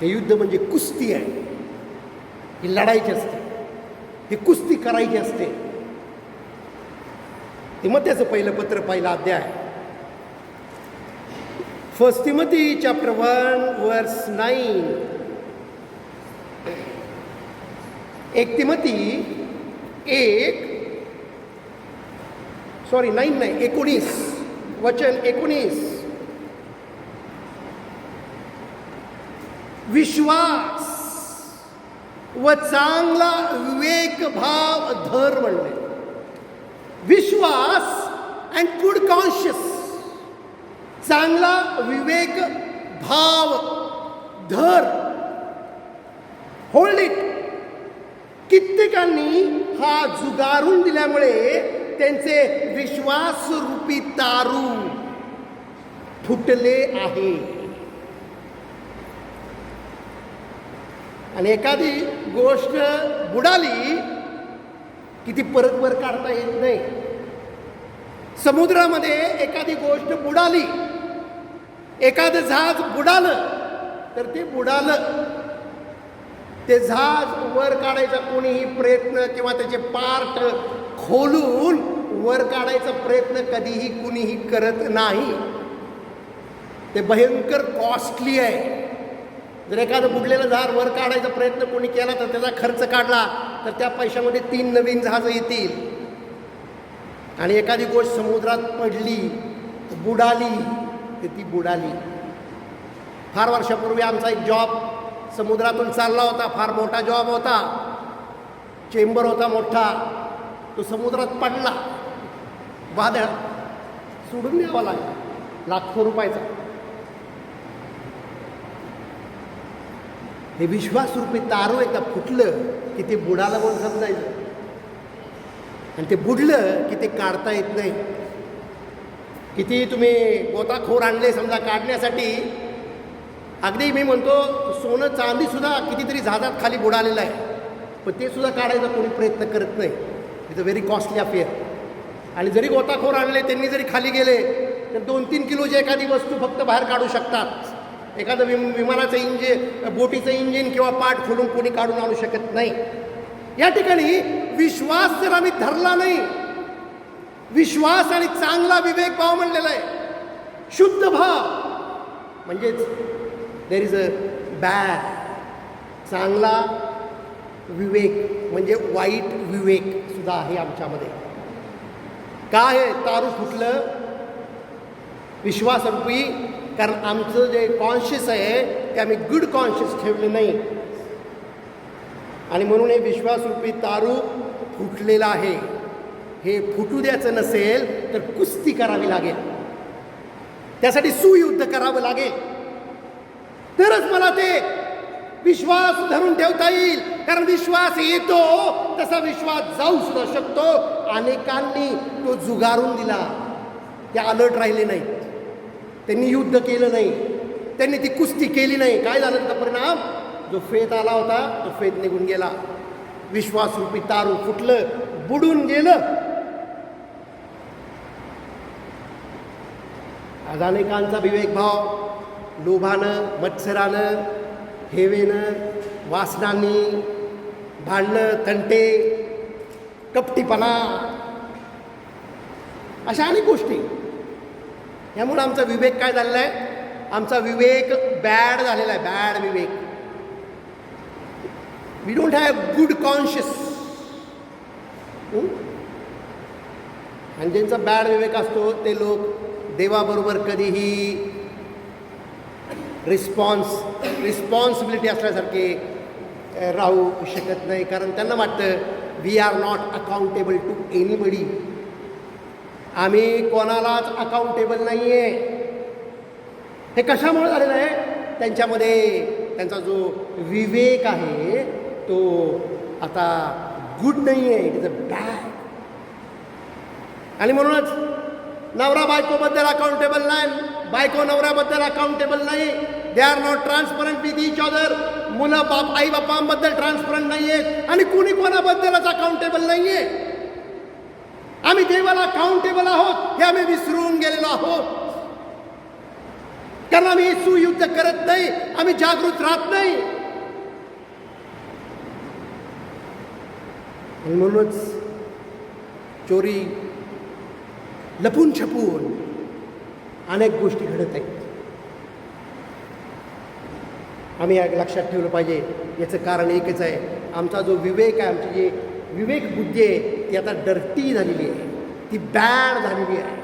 हे युद्ध म्हणजे कुस्ती आहे. ही लढायची असते, ही कुस्ती करायची असते. हे मग त्याचं पहिलं पत्र, पहिला अध्याय. 1 Timothy chapter 1 verse 9. 1 तिमोथी 19 वचन 19. विश्वास व चांगला विवेक भाव धर म्हणले. विश्वास अँड गुड कॉन्शियस, चांगला विवेक भाव धर, होल्ड इट. कित्येकांनी हा जुगारून दिल्यामुळे त्यांचे विश्वास रूपी तारू फुटले आहे. आणि एखादी गोष्ट बुडाली की ती परत वर काढता येत नाही. समुद्रामध्ये एखादी गोष्ट बुडाली, एखादं जहाज बुडालं तर ते बुडालं. ते जहाज वर काढायचा कोणीही प्रयत्न किंवा त्याचे पार्ट खोलून वर काढायचा प्रयत्न कधीही कुणीही करत नाही. ते भयंकर कॉस्टली आहे. जर एखादं बुडलेलं जहाज वर काढायचा प्रयत्न कोणी केला तर त्याचा खर्च काढला तर त्या पैशामध्ये 3 नवीन जहाजं येतील. आणि एखादी गोष्ट समुद्रात पडली, बुडाली तर ती बुडाली. फार वर्षापूर्वी आमचा एक जॉब समुद्रातून चालला होता. फार मोठा जॉब होता, चेंबर होता मोठा. तो समुद्रात पडला, वादळ सोडून द्यावा लागला, लाखो रुपयाचा. हे विश्वास रूपी तारू एकदा फुटलं की ते बुडालं म्हणून समजायचं. आणि ते बुडलं की ते काढता येत नाही. किती तुम्ही गोताखोर आणले समजा काढण्यासाठी, अगदी मी म्हणतो सोनं चांदी सुद्धा कितीतरी जहाजात खाली बुडालेलं आहे, पण ते सुद्धा काढायचा कोणी प्रयत्न करत नाही. It's a very costly affair. आणि जरी गोताखोर आणले, त्यांनी जरी खाली गेले तर 2-3 किलोची एखादी वस्तू फक्त बाहेर काढू शकतात. एखादं विमानाचं इंजिन, बोटीचं इंजिन किंवा पाठ खोलून कोणी काढून आणू शकत नाही. या ठिकाणी विश्वास जर आम्ही धरला नाही, विश्वास आणि चांगला विवेक भाव म्हणलेला आहे. शुद्ध भाव म्हणजेच देर इज अ बॅड. चांगला विवेक म्हणजे वाईट विवेक सुद्धा आहे आमच्यामध्ये. काय आहे? तारू फुटलं विश्वासरूपी. कारण आमचं जे कॉन्शियस आहे ते आम्ही गुड कॉन्शियस ठेवलं नाही. आणि म्हणून हे विश्वासरूपी तारू फुटलेलं आहे. हे फुटू द्यायचं नसेल तर कुस्ती करावी लागेल, त्यासाठी सुयुद्ध करावं लागेल. तरच मला ते विश्वास धरून ठेवता येईल. कारण विश्वास येतो तसा विश्वास जाऊ सुद्धा शकतो. अनेकांनी तो जुगारून दिला, ते अलर्ट राहिले नाहीत, त्यांनी युद्ध केलं नाही, त्यांनी ती कुस्ती केली नाही. काय झालं त्याचा परिणाम? जो फेत आला होता तो फेत निघून गेला. विश्वासरूपी तारू फुटलं, बुडून गेलं. आज अनेकांचा विवेकभाव लोभानं, मत्सरानं, हेवेनं, वासनांनी, भांडणं, तंटे, कपटीपणा, अशा अनेक गोष्टी. यामुळे आमचा विवेक काय झालेला आहे? आमचा विवेक बॅड झालेला आहे, बॅड विवेक. We don't have good conscious. आणि ज्यांचा बॅड विवेक असतो ते लोक देवाबरोबर कधीही रिस्पॉन्सिबिलिटी असल्यासारखे राहू शकत नाही. कारण त्यांना वाटतं we are not accountable to anybody. आम्ही कोणालाच अकाउंटेबल नाही आहे. हे कशामुळे झालेलं आहे? त्यांच्यामध्ये त्यांचा जो विवेक आहे तो आता गुड नाही आहे, इट इज अ बॅड. आणि म्हणूनच नवरा बायकोबद्दल अकाउंटेबल नाही, बायको नवऱ्याबद्दल अकाउंटेबल नाही. They are not transparent with each other. मुलं आई बापांबद्दल ट्रान्सपरंट नाही आहेत आणि कुणी कोणाबद्दलच अकाउंटेबल नाही आहे. आम्ही देवाला अकाउंटेबल आहोत हे आम्ही विसरून गेलेलो आहोत. कारण आम्ही सुयुद्ध करत नाही, आम्ही जागृत राहत नाही. आणि म्हणूनच चोरी, लपून छपून अनेक गोष्टी घडत आहेत. आम्ही लक्षात ठेवलं पाहिजे. याचं कारण एकच आहे, आमचा जो विवेक आहे, आमची जी विवेक बुद्धी आहे ती आता डर्टी झालेली आहे, ती बॅड झालेली आहे.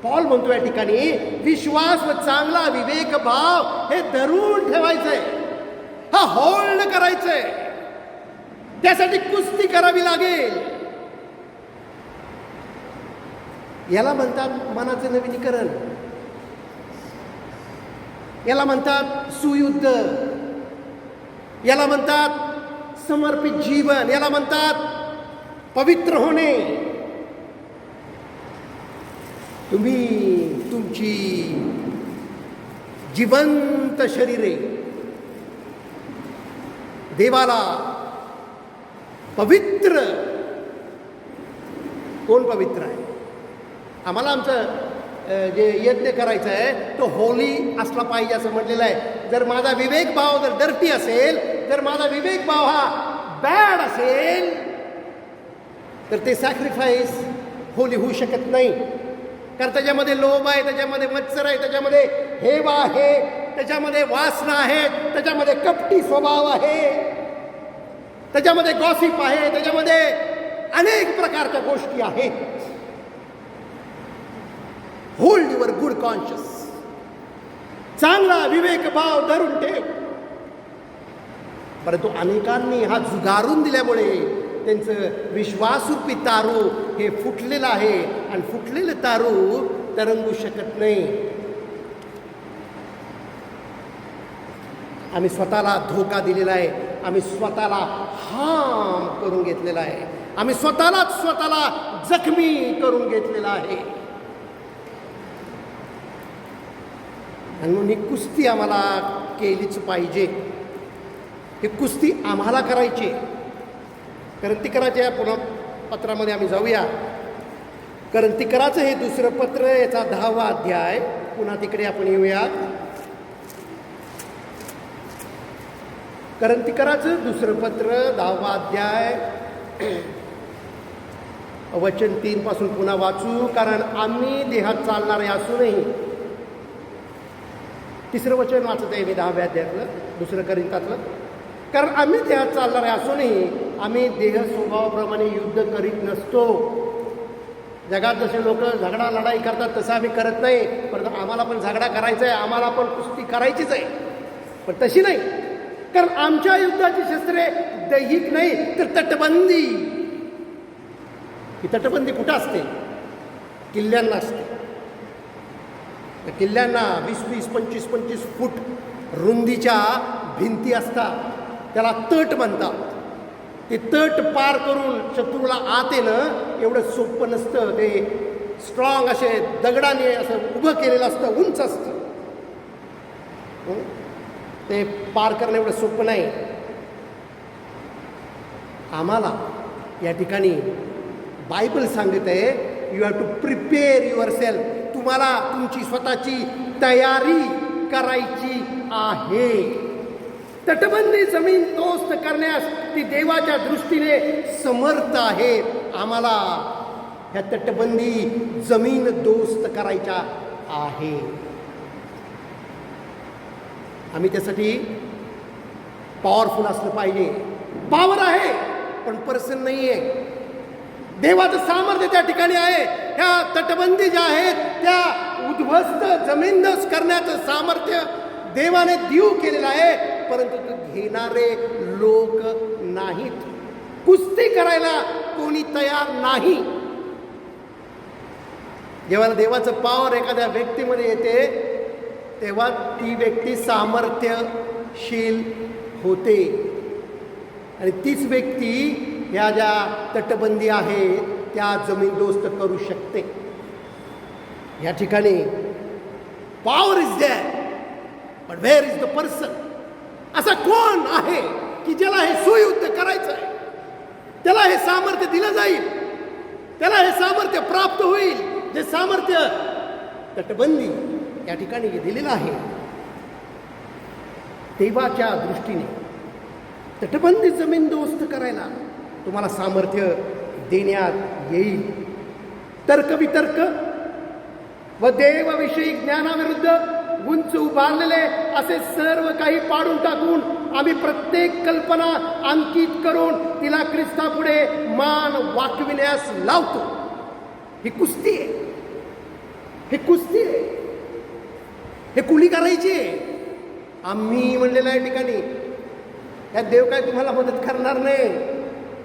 पॉल म्हणतो या ठिकाणी विश्वास व चांगला विवेक भाव हे धरून ठेवायचंय, हा होल्ड करायचंय. त्यासाठी कुस्ती करावी लागेल. याला म्हणतात मनाचं नवीनीकरण, याला म्हणतात सुयुद्ध, याला म्हणतात समर्पित जीवन, याला म्हणतात पवित्र होणे. तुम्ही तुमची जिवंत शरीरे देवाला पवित्र, कोण पवित्र आहे? आम्हाला आमचं जे यज्ञ करायचं आहे तो होली असला पाहिजे असं म्हटलेलं आहे. जर माझा विवेक भाव जर डर्टी असेल, जर माझा विवेक भाव हा बॅड असेल, तर ते सॅक्रिफाईस होली होऊ शकत नाही. कारण त्याच्यामध्ये लोभ आहे, त्याच्यामध्ये मत्सर आहे, त्याच्यामध्ये हेवा आहे, त्याच्यामध्ये वासना आहे, त्याच्यामध्ये कपटी स्वभाव आहे, त्याच्यामध्ये गॉसिप आहे, त्याच्यामध्ये अनेक प्रकारच्या गोष्टी आहेत. होल्ड युअर गुड कॉन्शियस, चांगला विवेक भाव धरून ठेव. परंतु अनेकांनी हा झुगारून दिल्यामुळे त्यांचं विश्वासरूपी तारू हे फुटलेलं आहे, आणि फुटलेलं तारू तरंगू शकत नाही. आम्ही स्वतःला धोका दिलेला आहे, आम्ही स्वतःला हार्म करून घेतलेला आहे, आम्ही स्वतःला जखमी करून घेतलेला आहे. आणि म्हणून ही कुस्ती आम्हाला केलीच पाहिजे. ही कुस्ती आम्हाला करायची. करंतिकराच्या पुन्हा पत्रामध्ये आम्ही जाऊया. करंतिकराचं हे दुसरं पत्र, याचा 10वा अध्याय. पुन्हा तिकडे आपण येऊया. करंतिकराचं दुसरं पत्र 10वा अध्याय वचन 3 पासून पुन्हा वाचू. कारण आम्ही देहात चालणारे असूनही, तिसरं वचन वाचत आहे मी 10व्या अध्यायातलं, दुसरं करिंथातलं. कारण आम्ही देहात चालणारे असूनही आम्ही देह स्वभावाप्रमाणे युद्ध करीत नसतो. जगात जसे लोक झगडा लढाई करतात तसं आम्ही करत नाही. परंतु आम्हाला पण झगडा करायचा आहे, आम्हाला पण कुस्ती करायचीच आहे, पण तशी नाही. कारण आमच्या युद्धाची शस्त्रे दैहिक नाही तर तटबंदी. ही तटबंदी कुठं असते? किल्ल्यांना असते. किल्ल्यांना 20-20, 25-25 फूट रुंदीच्या भिंती असतात, त्याला तट म्हणतात. ते तट पार करून शत्रूला आत येणं एवढं सोपं नसतं. ते स्ट्रॉंग असे दगडाने असं उभं केलेलं असतं, उंच असतं. ते पार करणं एवढं सोपं नाही. आम्हाला या ठिकाणी बायबल सांगत आहे, you have to prepare your self. तुम्हाला तुमची स्वतःची तयारी करायची आहे. तटबंदी जमीन दोस्त करण्यास ती देवाच्या दृष्टीने समर्थ आहे. आम्हाला ह्या तटबंदी जमीन दोस्त करायच्या आहे. आम्ही त्यासाठी पॉवरफुल असलं पाहिजे. पॉवर आहे पण पर्सन नाही आहे. देवाचं सामर्थ्य त्या ठिकाणी आहे. ह्या तटबंदी ज्या आहेत त्या उद्ध्वस्त जमीनदोस्त करण्याचं सामर्थ्य देवाने देऊ केलेलं आहे, परंतु ते घेणारे लोक नाहीत. कुस्ती करायला कोणी तयार नाही. जेव्हा देवाचं पॉवर एखाद्या व्यक्तीमध्ये येते तेव्हा ती व्यक्ती सामर्थ्यशील होते, आणि तीच व्यक्ती ह्या ज्या तटबंदी आहे त्या जमीनदोस्त करू शकते. या ठिकाणी power is there, but where is the person? असा कोण आहे की ज्याला हे सुयुद्ध करायचं आहे, त्याला हे सामर्थ्य दिलं जाईल, त्याला हे सामर्थ्य प्राप्त होईल, जे सामर्थ्य तटबंदी या ठिकाणी दिलेलं आहे. देवाच्या दृष्टीने तटबंदी जमीनदोस्त करायला तुम्हाला सामर्थ्य देण्यात येईल. तर्कवितर्क व देवविषयी ज्ञानाविरुद्ध उंच उभारलेले असे सर्व काही पाडून टाकून आम्ही प्रत्येक कल्पना अंकित करून तिला ख्रिस्तापुढे मान वाकविण्यास लावतो. ही कुस्ती आहे, हे कुस्ती आहे, हे कुणी करायची आहे. आम्ही म्हणलेलं आहे ठिकाणी त्यात देव काय तुम्हाला मदत करणार नाही.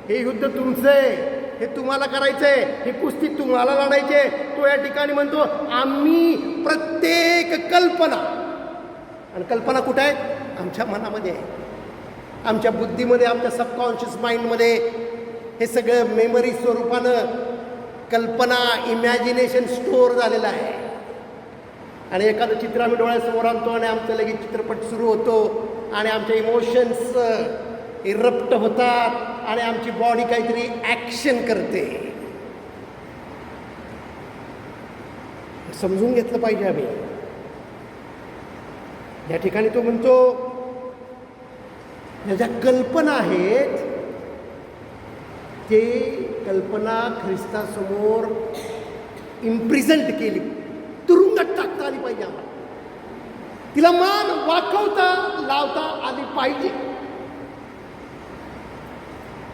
हे युद्ध तुमचं आहे, हे तुम्हाला करायचंय, ही कुस्ती तुम्हाला लढायची. तो या ठिकाणी म्हणतो आम्ही प्रत्येक कल्पना, आणि कल्पना कुठे आहे? आमच्या मनामध्ये आहे, आमच्या बुद्धीमध्ये, आमच्या सबकॉन्शियस माइंडमध्ये. हे सगळं मेमरी स्वरूपानं कल्पना, इमॅजिनेशन स्टोअर झालेलं आहे. आणि एखादं चित्र आम्ही डोळ्यासमोर आणतो आणि आमचं लगेच चित्रपट सुरू होतो आणि आमचे इमोशन्स इरप्ट होतात आणि आमची बॉडी काहीतरी ॲक्शन करते. समजून घेतलं पाहिजे आम्ही. या ठिकाणी तो म्हणतो ह्या ज्या कल्पना आहेत ते कल्पना ख्रिस्तासमोर इम्प्रिझंट केली, तुरुंगात टाकता आली पाहिजे आम्हाला. तिला मान वाकवता लावता आली पाहिजे.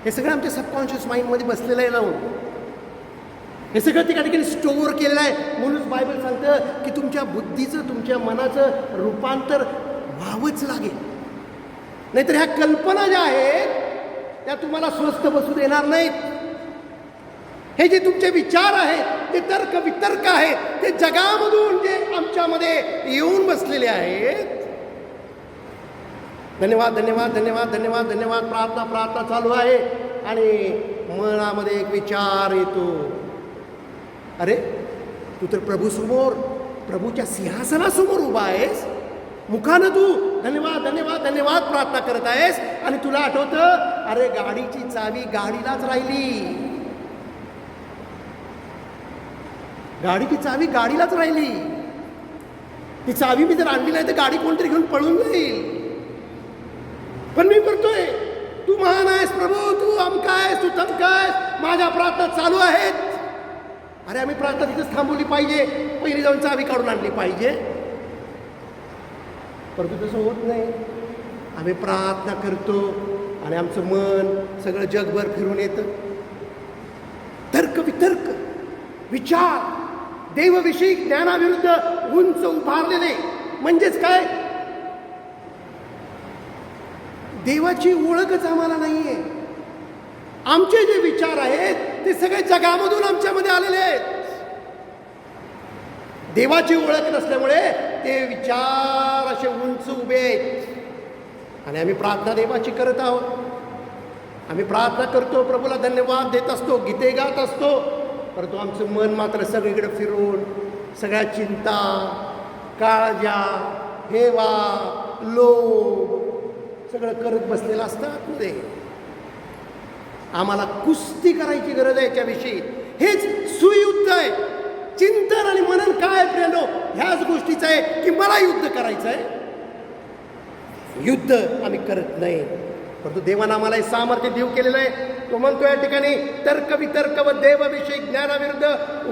हे सगळं आमच्या सबकॉन्शियस माइंडमध्ये बसलेलं आहे लावून. हे सगळं त्या ठिकाणी स्टोअर केलेलं आहे. म्हणून बायबल सांगतं की तुमच्या बुद्धीचं, तुमच्या मनाचं रूपांतर व्हावंच लागेल. नाहीतर ह्या कल्पना ज्या आहेत त्या तुम्हाला स्वस्थ बसू देणार नाहीत. हे जे तुमचे विचार आहेत ते तर्क वितर्क आहेत, ते जगामधून जे आमच्यामध्ये येऊन बसलेले आहेत. धन्यवाद धन्यवाद धन्यवाद धन्यवाद धन्यवाद. प्रार्थना प्रार्थना चालू आहे आणि मनामध्ये एक विचार येतो, अरे तू तर प्रभूसमोर, प्रभूच्या सिंहासनासमोर उभा आहेस, मुखानं तू धन्यवाद धन्यवाद धन्यवाद प्रार्थना करत आहेस आणि तुला आठवतं अरे गाडीची चावी गाडीलाच राहिली, गाडीची चावी गाडीलाच राहिली. ती चावी मी जर आणली नाही तर गाडी कोणतरी घेऊन पळून जाईल. पण मी करतोय, तू महान आहेस प्रभू, तू अमका आहेस, तू तमका आहेस, माझ्या प्रार्थना चालू आहेत. अरे आम्ही प्रार्थना तिथेच थांबवली पाहिजे, पहिली जाऊन चावी काढून आणली पाहिजे. परंतु तसं होत नाही. आम्ही प्रार्थना करतो आणि आमचं मन सगळं जगभर फिरून येतं. तर्क वितर्क, विचार, देवविषयी ज्ञानाविरुद्ध उंच उभारलेले. म्हणजेच काय? देवाची ओळखच आम्हाला नाहीये. आमचे जे विचार आहेत ते सगळे जगामधून आमच्यामध्ये आलेले आहेत. देवाची ओळख नसल्यामुळे ते विचार असे उंच उभे आहेत. आणि आम्ही प्रार्थना देवाची करत आहोत. आम्ही प्रार्थना करतो, प्रभूला धन्यवाद देत असतो, गीते गात असतो. परंतु आमचं मन मात्र सगळीकडे फिरून सगळ्या चिंता, काळजा, हेवा, लोभ सगळं करत बसलेलं असतं आतमध्ये. आम्हाला कुस्ती करायची गरज आहे त्याविषयी. हेच सुयुद्ध आहे. चिंतन आणि मनन काय प्रियानो? ह्याच गोष्टीचं आहे की मला युद्ध करायचं आहे. युद्ध आम्ही करत नाही, परंतु देवानं आम्हाला हे सामर्थ्य देव केलेलं आहे. तो म्हणतो या ठिकाणी तर्क वितर्क व देवविषयी ज्ञानाविरुद्ध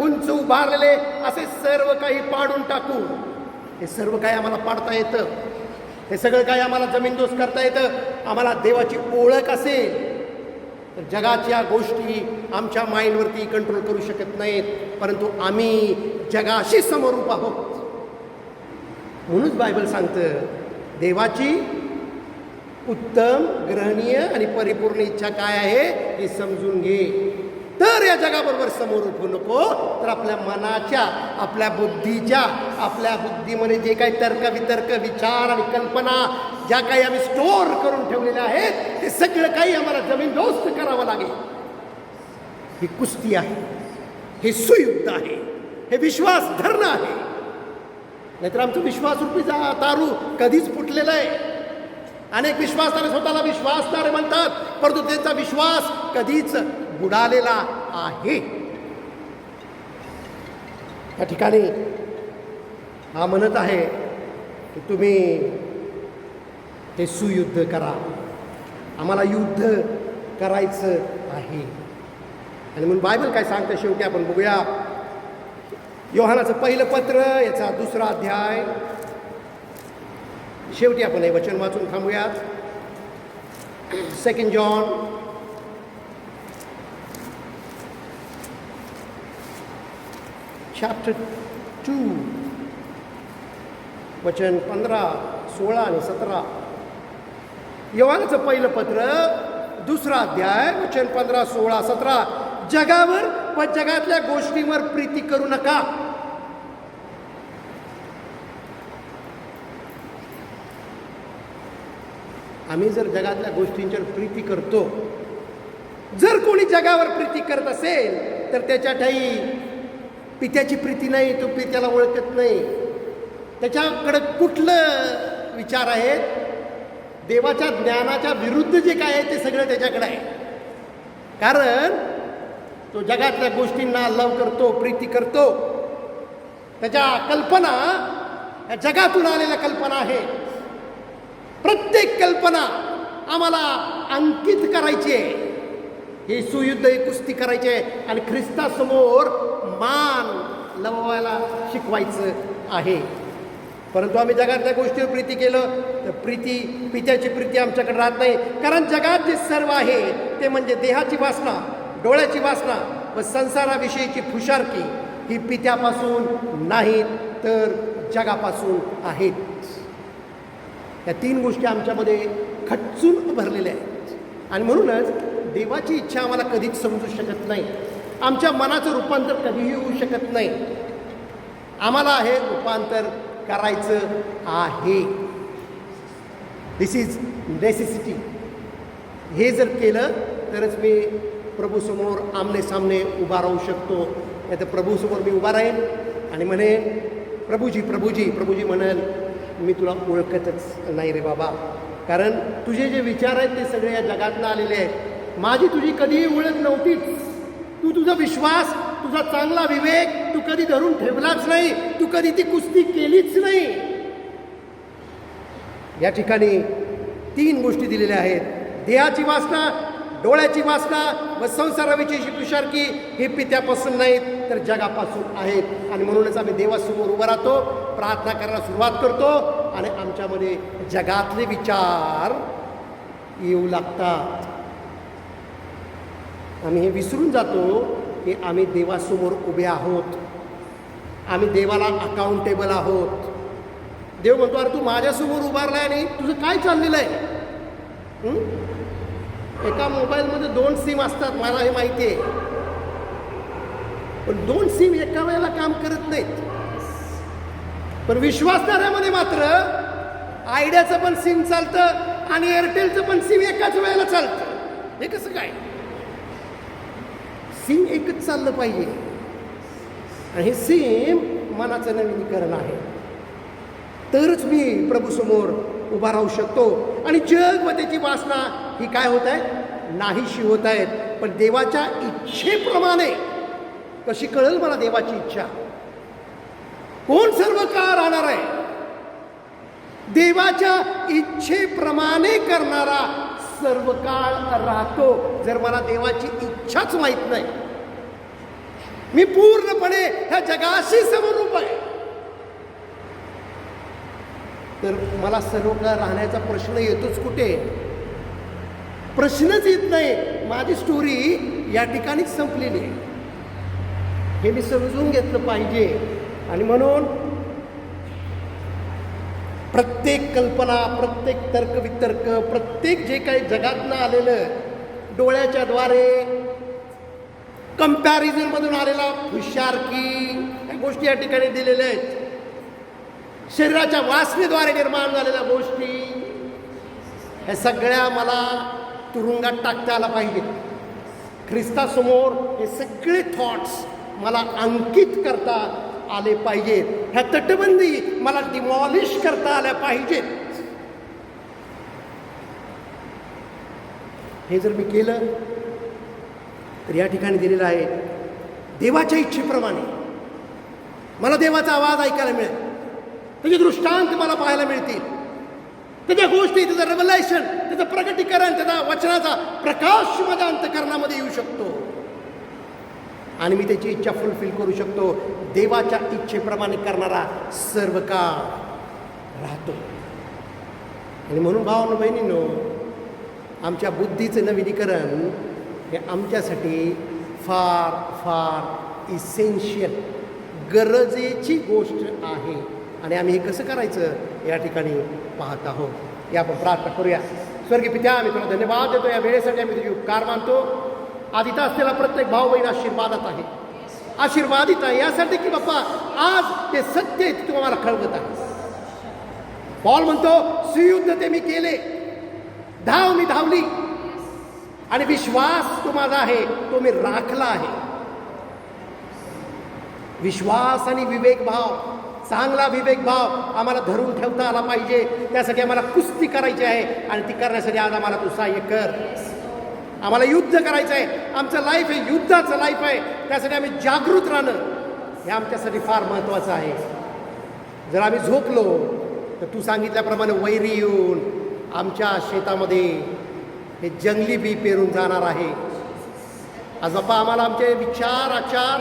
उंच उभारलेले असे सर्व काही पाडून टाकू. हे सर्व काही आम्हाला पाडता येतं. हे सगळं काही आम्हाला जमीनदोस करता येतं. आम्हाला देवाची ओळख असेल तर जगाच्या गोष्टी आमच्या माइंडवरती कंट्रोल करू शकत नाहीत. परंतु आम्ही जगाशी समरूप आहोत. म्हणूनच बायबल सांगतं देवाची उत्तम, ग्रहणीय आणि परिपूर्ण इच्छा काय आहे हे समजून घे. तर या जगाबरोबर समरूप होऊ नको, तर आपल्या मनाच्या, आपल्या बुद्धीच्या, आपल्या बुद्धीमध्ये जे काही तर्क वितर्क, विचार आणि कल्पना ज्या काही आम्ही स्टोअर करून ठेवलेल्या आहेत ते सगळं काही आम्हाला जमीनदोस्त करावं लागेल. ही कुस्ती आहे, हे सुयुद्ध आहे, हे विश्वास धरणं आहे. नाहीतर आमचं विश्वासरूपी तारू कधीच फुटलेलं आहे. अनेक विश्वासणारे स्वतःला विश्वासणारे म्हणतात, परंतु त्यांचा विश्वास कधीच बुडालेला आहे. या ठिकाणी हा म्हणत आहे की तुम्ही हे सुयुद्ध करा. आम्हाला युद्ध करायचं आहे. आणि म्हणून बायबल काय सांगतं शेवटी आपण बघूया. योहानाचं पहिलं पत्र, याचा 2रा अध्याय शेवटी आपण हे वचन वाचून थांबूयात. 2 जॉन चॅप्टर 2 वचन 15, 16 आणि 17. योहानाचं पहिलं पत्र 2रा अध्याय वचन 15, 16, 17. जगावर व जगातल्या गोष्टींवर प्रीती करू नका. आम्ही जर जगातल्या गोष्टींच्यावर प्रीती करतो, जर कोणी जगावर प्रीती करत असेल तर त्याच्या ठाई पित्याची प्रीती नाही, तो पित्याला ओळखत नाही. त्याच्याकडं कुठलं विचार आहेत? देवाच्या ज्ञानाच्या विरुद्ध जे काय आहे ते सगळं त्याच्याकडे आहे. कारण तो जगातल्या गोष्टींना लव करतो, प्रीती करतो. त्याच्या कल्पना या जगातून आलेल्या कल्पना आहे. प्रत्येक कल्पना आम्हाला अंकित करायची आहे. हे सुयुद्ध, ही कुस्ती करायची आहे आणि ख्रिस्तासमोर मान लववायला शिकवायचं आहे. परंतु आम्ही जगातल्या गोष्टीवर प्रीती केलं तर पित्याची प्रीती आमच्याकडे राहत नाही. कारण जगात जे सर्व आहे ते म्हणजे देहाची वासना, डोळ्याची वासना व संसाराविषयीची फुशारकी ही पित्यापासून नाहीत तर जगापासून आहेत. या 3 गोष्टी आमच्यामध्ये खच्चून भरलेल्या आहेत आणि म्हणूनच देवाची इच्छा आम्हाला कधीच समजू शकत नाही. आमच्या मनाचं रूपांतर कधीही होऊ शकत नाही. आम्हाला हे रूपांतर करायचं आहे. दिस इज नेसेसिटी. हे जर केलं तरच मी प्रभूसमोर आमने सामने उभा राहू शकतो. नाही तर प्रभूसमोर मी उभा राहीन आणि म्हणेन प्रभूजी प्रभूजी. प्रभूजी म्हणेल मी तुला ओळखतच नाही रे बाबा, कारण तुझे जे विचार आहेत ते सगळे या जगातनं आलेले आहेत. माझी तुझी कधीही ओळख नव्हतीच. तू तुझा विश्वास, तुझा चांगला विवेक तू कधी धरून ठेवलाच नाही. तू कधी ती कुस्ती केलीच नाही. या ठिकाणी 3 गोष्टी दिलेल्या आहेत. देहाची वासना, डोळ्याची वासना व संसाराविषयीची तुषारकी हे पित्यापासून नाहीत तर जगापासून आहेत. आणि म्हणूनच आम्ही देवासमोर उभं राहतो, प्रार्थना करायला सुरुवात करतो आणि आमच्यामध्ये जगातले विचार येऊ लागतात. आम्ही हे विसरून जातो की आम्ही देवासमोर उभे आहोत. आम्ही देवाला अकाउंटेबल आहोत. देव म्हणतो, अरे तू माझ्यासमोर उभारलाय आणि तुझं काय चाललेलं आहे? एका मोबाईलमध्ये 2 सिम असतात, मला हे माहिती आहे. पण 2 सिम एका वेळेला काम करत नाहीत. पण विश्वासधाऱ्यामध्ये मात्र आयडियाचं पण सिम चालतं आणि एअरटेलचं पण सिम एकाच वेळेला चालतं. हे कसं काय? सिम एकच चाललं पाहिजे. आणि हे सिम मनाचं नवीनीकरण आहे. तरच मी प्रभूसमोर उभा राहू शकतो. आणि जग व त्याची वासना ही काय होत आहे? नाहीशी होत आहेत. पण देवाच्या इच्छेप्रमाणे कशी कळेल मला देवाची इच्छा? कोण सर्व काळ राहणार आहे? देवाच्या इच्छेप्रमाणे करणारा सर्व काळ राहतो. जर मला देवाची इच्छाच माहीत नाही, मी पूर्णपणे ह्या जगाशी समरूप आहे, तर मला सर्व काळ राहण्याचा प्रश्न येतोच कुठे? प्रश्नच येत नाही. माझी स्टोरी या ठिकाणीच संपलेली आहे. हे मी समजून घेतलं पाहिजे. आणि म्हणून प्रत्येक कल्पना, प्रत्येक तर्कवितर्क, प्रत्येक जे काही जगातनं आलेलं डोळ्याच्या द्वारे कंपॅरिझनमधून आलेला हुशारकी, या गोष्टी या ठिकाणी दिलेल्या आहेत. शरीराच्या वासनेद्वारे निर्माण झालेल्या गोष्टी, ह्या सगळ्या मला तुरुंगात टाकता आला पाहिजे. ख्रिस्तासमोर हे सगळे थॉट्स मला अंकित करता आले पाहिजेत. ह्या तटबंदी मला डिमॉलिश करता आल्या पाहिजेत. हे जर मी केलं तर या ठिकाणी दिलेलं आहे देवाच्या इच्छेप्रमाणे मला देवाचा आवाज ऐकायला मिळेल. त्याचे दृष्टांत मला पाहायला मिळतील. त्याच्या गोष्टी, त्याचं रेव्हलेशन, त्याचं प्रकटीकरण, त्याचा वचनाचा प्रकाश माझ्या अंतःकरणामध्ये येऊ शकतो आणि मी त्याची इच्छा फुलफिल करू शकतो. देवाच्या इच्छेप्रमाणे करणारा सर्व काळ राहतो. आणि म्हणून भावांनो बहिणींनो, आमच्या बुद्धीचं नवीनीकरण हे आमच्यासाठी फार फार इसेन्शियल गरजेची गोष्ट आहे. आणि आम्ही हे कसं करायचं या ठिकाणी पाहत आहोत. या आपण प्रार्थना करूया. स्वर्गीय पित्या, आम्ही तुला धन्यवाद देतो या वेळेसाठी. आम्ही तुझे उपकार मानतो. आदिता असलेला प्रत्येक भाऊ बहीण आशीर्वादात आहे, आशीर्वादित आहे यासाठी की बाप्पा आज ते सत्य तू आम्हाला कळवत आहे. पॉल म्हणतो, सुयुद्ध ते मी केले, धाव मी धावली, आणि विश्वास तो माझा आहे तो मी राखला आहे. विश्वास आणि विवेक भाव, चांगला विवेक भाव आम्हाला धरून ठेवता आला पाहिजे. त्यासाठी आम्हाला कुस्ती करायची आहे आणि ती करण्यासाठी आज आम्हाला तू सहाय्य कर. आम्हाला युद्ध करायचं आहे. आमचं लाईफ हे युद्धाचं लाईफ आहे. त्यासाठी आम्ही जागृत राहणं हे आमच्यासाठी फार महत्त्वाचं आहे. जर आम्ही झोपलो तर तू सांगितल्याप्रमाणे वैरी येऊन आमच्या शेतामध्ये हे जंगली बी पेरून जाणार आहे. आज बाप्पा आम्हाला आमचे विचार, आचार,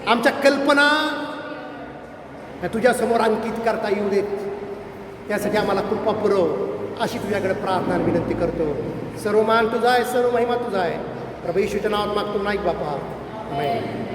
आमच्या कल्पना तुझ्या समोर अंकित करता येऊ देत. त्यासाठी आम्हाला कृपा पुरव अशी तुझ्याकडे प्रार्थना विनंती करतो. सर्व मान तुझा आहे, सर्व महिमा तुझा आहे. प्रभू येशूच्या नावात मागतो, नाही बापा. आमेन.